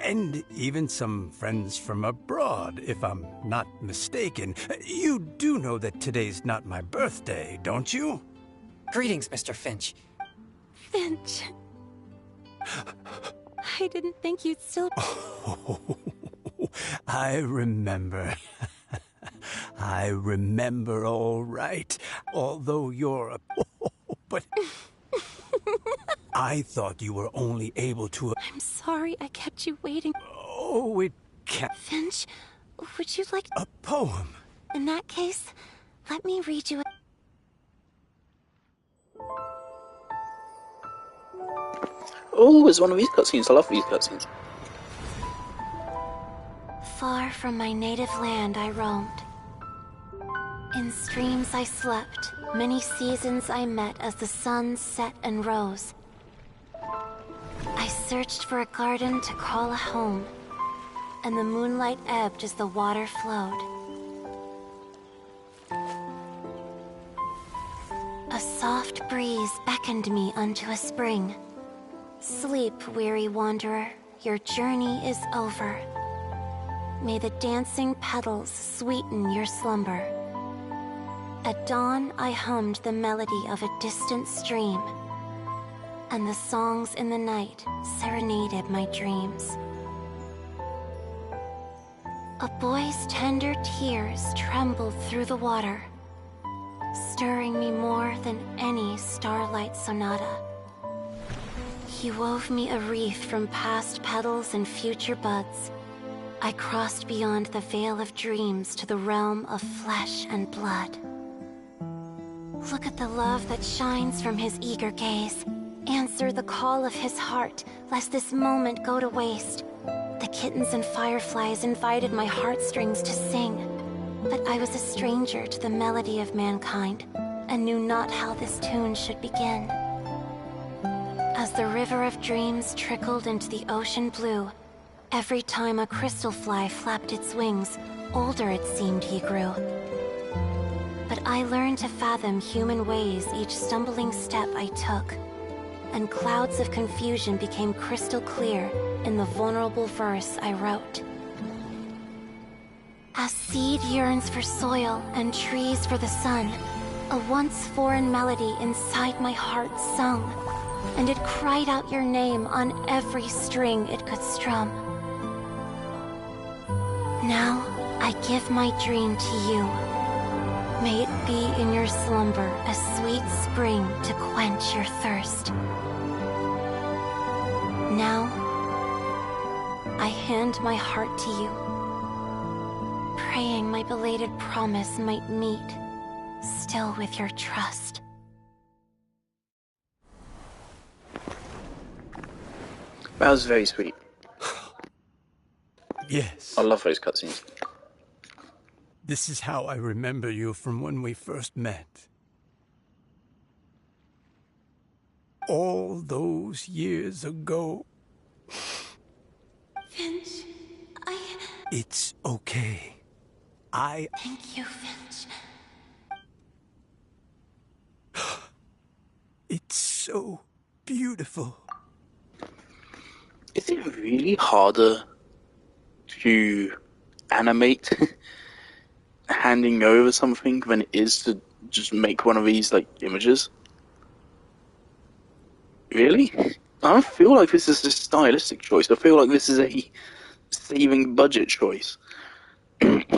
And even some friends from abroad, if I'm not mistaken. You do know that today's not my birthday, don't you? Greetings, Mr. Finch. Finch. I didn't think you'd still... Oh, I remember. I remember all right. Although you're a... But... I thought you were only able to... I'm sorry I kept you waiting. Oh, it can't... Finch, would you like... A poem? In that case, let me read you a... Oh, it's one of these cutscenes. I love these cutscenes. Far from my native land I roamed. In streams I slept, many seasons I met as the sun set and rose. I searched for a garden to call a home, and the moonlight ebbed as the water flowed. breeze beckoned me unto a spring. Sleep, weary wanderer, your journey is over. May the dancing petals sweeten your slumber. At dawn, I hummed the melody of a distant stream, and the songs in the night serenaded my dreams. A boy's tender tears trembled through the water, stirring me more than any starlight sonata. He wove me a wreath from past petals and future buds. I crossed beyond the veil of dreams to the realm of flesh and blood. Look at the love that shines from his eager gaze. Answer the call of his heart, lest this moment go to waste. The kittens and fireflies invited my heartstrings to sing, but I was a stranger to the melody of mankind, and knew not how this tune should begin. As the river of dreams trickled into the ocean blue, every time a crystal fly flapped its wings, older it seemed he grew. But I learned to fathom human ways each stumbling step I took, and clouds of confusion became crystal clear in the vulnerable verse I wrote. As seed yearns for soil and trees for the sun, a once foreign melody inside my heart sung, and it cried out your name on every string it could strum. Now I give my dream to you. May it be in your slumber a sweet spring to quench your thirst. Now, I hand my heart to you, praying my belated promise might meet, still with your trust. That was very sweet. Yes. I love those cutscenes. This is how I remember you from when we first met. All those years ago. Finch, It's okay. Thank you, Finch. It's so beautiful. Is it really harder to animate handing over something than it is to just make one of these, like, images? Really? I don't feel like this is a stylistic choice. I feel like this is a saving budget choice. This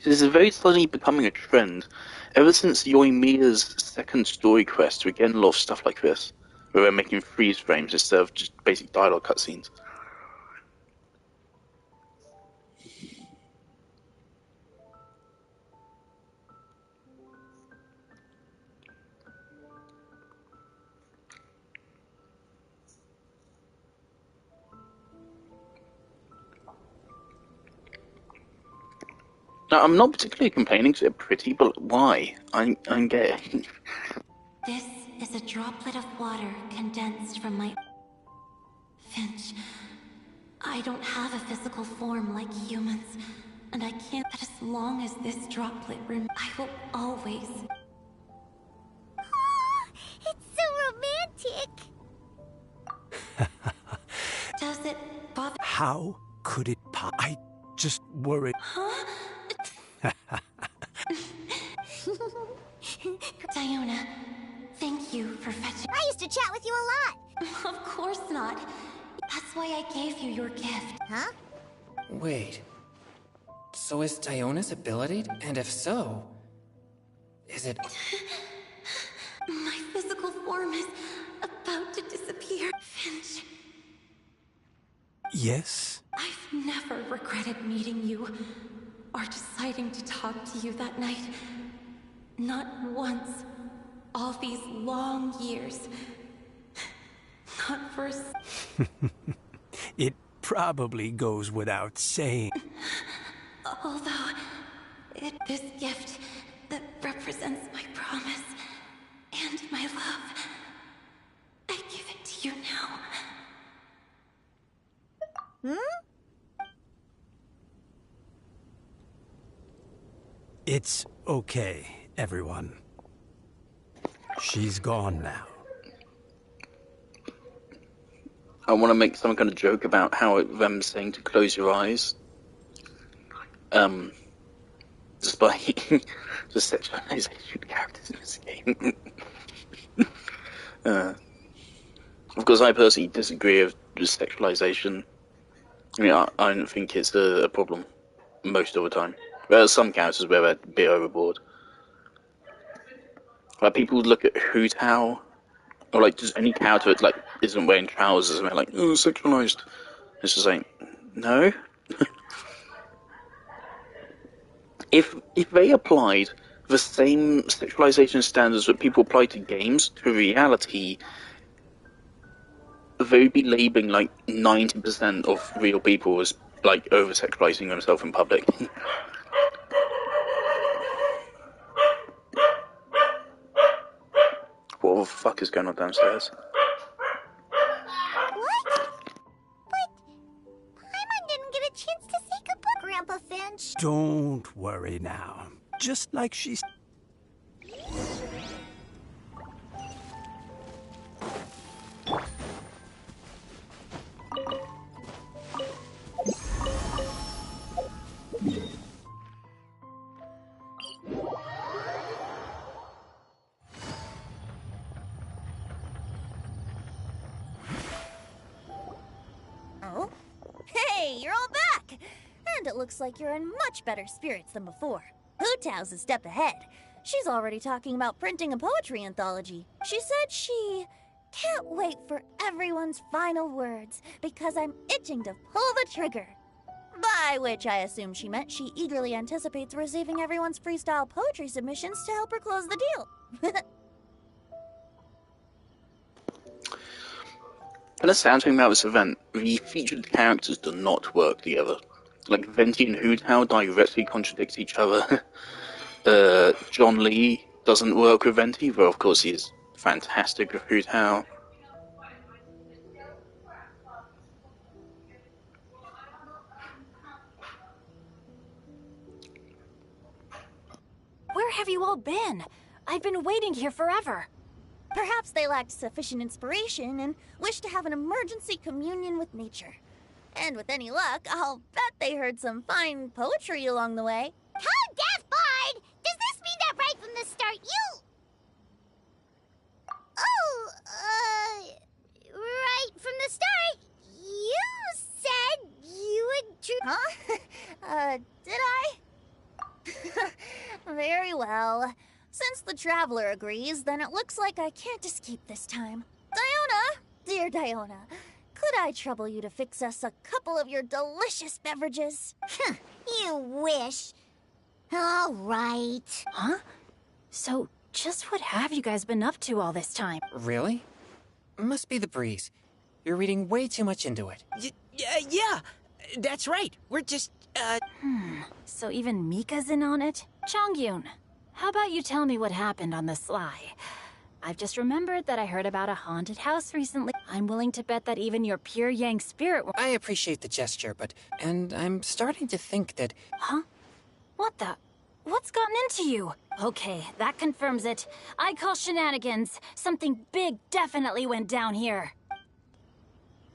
is very suddenly becoming a trend. Ever since Yoimiya's second story quest, we're getting a lot of stuff like this, where we're making freeze frames instead of just basic dialogue cutscenes. Now, I'm not particularly complaining because they're pretty, but why? I'm gay. This is a droplet of water condensed from my... Finch, I don't have a physical form like humans, and I can't... But as long as this droplet I will always... Oh, it's so romantic! Does it bother... How could it I just worried. Huh? Diona, thank you for fetching... I used to chat with you a lot! Of course not. That's why I gave you your gift. Huh? Wait. So is Diona's ability? And if so, is it... My physical form is about to disappear. Finch, Yes? I've never regretted meeting you, or deciding to talk to you that night. Not once. All these long years. Not for It probably goes without saying. Although, this gift that represents my promise and my love, I give it to you now. It's okay, everyone. She's gone now. I want to make some kind of joke about how them saying to close your eyes. Despite the sexualization of characters in this game. Of course, I personally disagree with sexualization. I mean, I don't think it's a problem most of the time. There are some characters where they're a bit overboard. Like, people look at Hu Tao, or like just any character that like isn't wearing trousers, and they're like, "Oh, sexualized." It's just like, no. If they applied the same sexualization standards that people apply to games to reality, they would be labeling like 90% of real people as like over-sexualizing themselves in public. What the fuck is going on downstairs? What? But Paimon didn't get a chance to say goodbye, Grandpa Finch. Don't worry now. Just like she's... Oh? Hey, you're all back! And it looks like you're in much better spirits than before. Hu Tao's a step ahead. She's already talking about printing a poetry anthology. She said she can't wait for everyone's final words because I'm itching to pull the trigger. By which I assume she meant she eagerly anticipates receiving everyone's freestyle poetry submissions to help her close the deal. And the sad thing about this event, the featured characters do not work together. Like, Venti and Hu Tao directly contradict each other. John Lee doesn't work with Venti, though of course he is fantastic with Hu Tao. Where have you all been? I've been waiting here forever. Perhaps they lacked sufficient inspiration and wished to have an emergency communion with nature. And with any luck, I'll bet they heard some fine poetry along the way. How Death Bard! Does this mean that right from the start you... Oh, right from the start, you said you would... Huh? Did I? Very well. Since the Traveler agrees, then it looks like I can't escape this time. Diona! Dear Diona, could I trouble you to fix us a couple of your delicious beverages? You wish. All right. Huh? So, just what have you guys been up to all this time? Really? Must be the breeze. You're reading way too much into it. Yeah, that's right. We're just, So even Mika's in on it? Chongyun, how about you tell me what happened on the sly? I've just remembered that I heard about a haunted house recently. I'm willing to bet that even your pure Yang spirit... I appreciate the gesture, and I'm starting to think that... Huh? What the... What's gotten into you? Okay, that confirms it. I call shenanigans. Something big definitely went down here.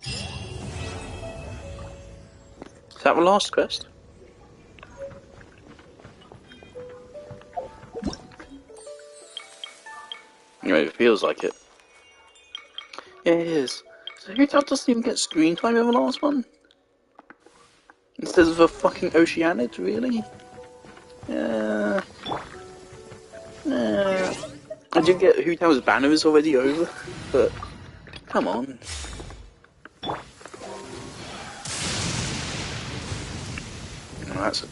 Is that the last quest? Anyway, it feels like it. Yeah, it is. So Hu Tao doesn't even get screen time in the last one? Instead of the fucking Oceanid, really? Yeah. I did get Hu Tao's banner is already over, but come on. Oh, that's a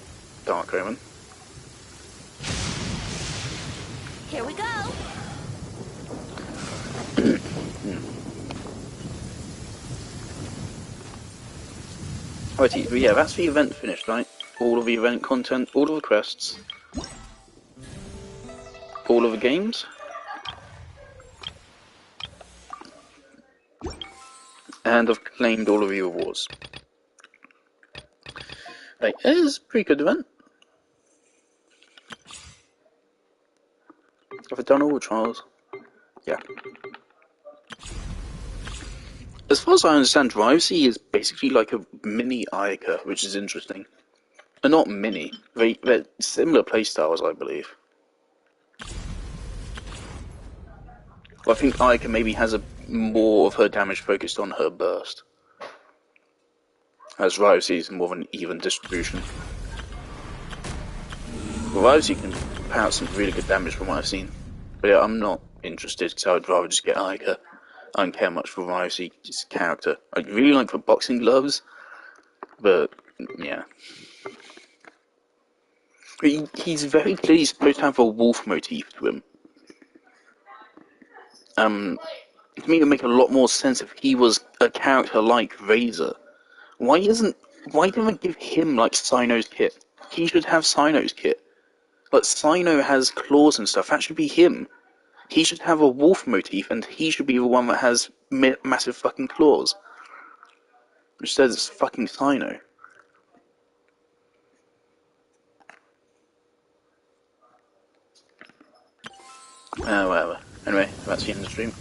dark omen. Here we go. Alrighty, yeah, that's the event finished, right? All of the event content, all of the quests, all of the games, and I've claimed all of the awards. Right, it is a pretty good event. I've done all the trials. Yeah. As far as I understand, Rivesy is basically like a mini Ayaka, which is interesting. Not mini. They're similar playstyles, I believe. Well, I think Ayaka maybe has more of her damage focused on her burst. As Rivesy is more of an even distribution. Well, Rivesy can pound some really good damage from what I've seen. But yeah, I'm not interested, so I'd rather just get Ayaka. I don't care much for Rivesy's character. I really like the boxing gloves, but yeah. He's very clearly supposed to have a wolf motif to him. To me, it would make a lot more sense if he was a character like Razor. Why didn't they give him like Cyno's kit? He should have Cyno's kit. But Cyno has claws and stuff. That should be him. He should have a wolf motif, and he should be the one that has massive fucking claws. Instead, it's fucking Cyno. Whatever. Anyway, that's the end of the stream.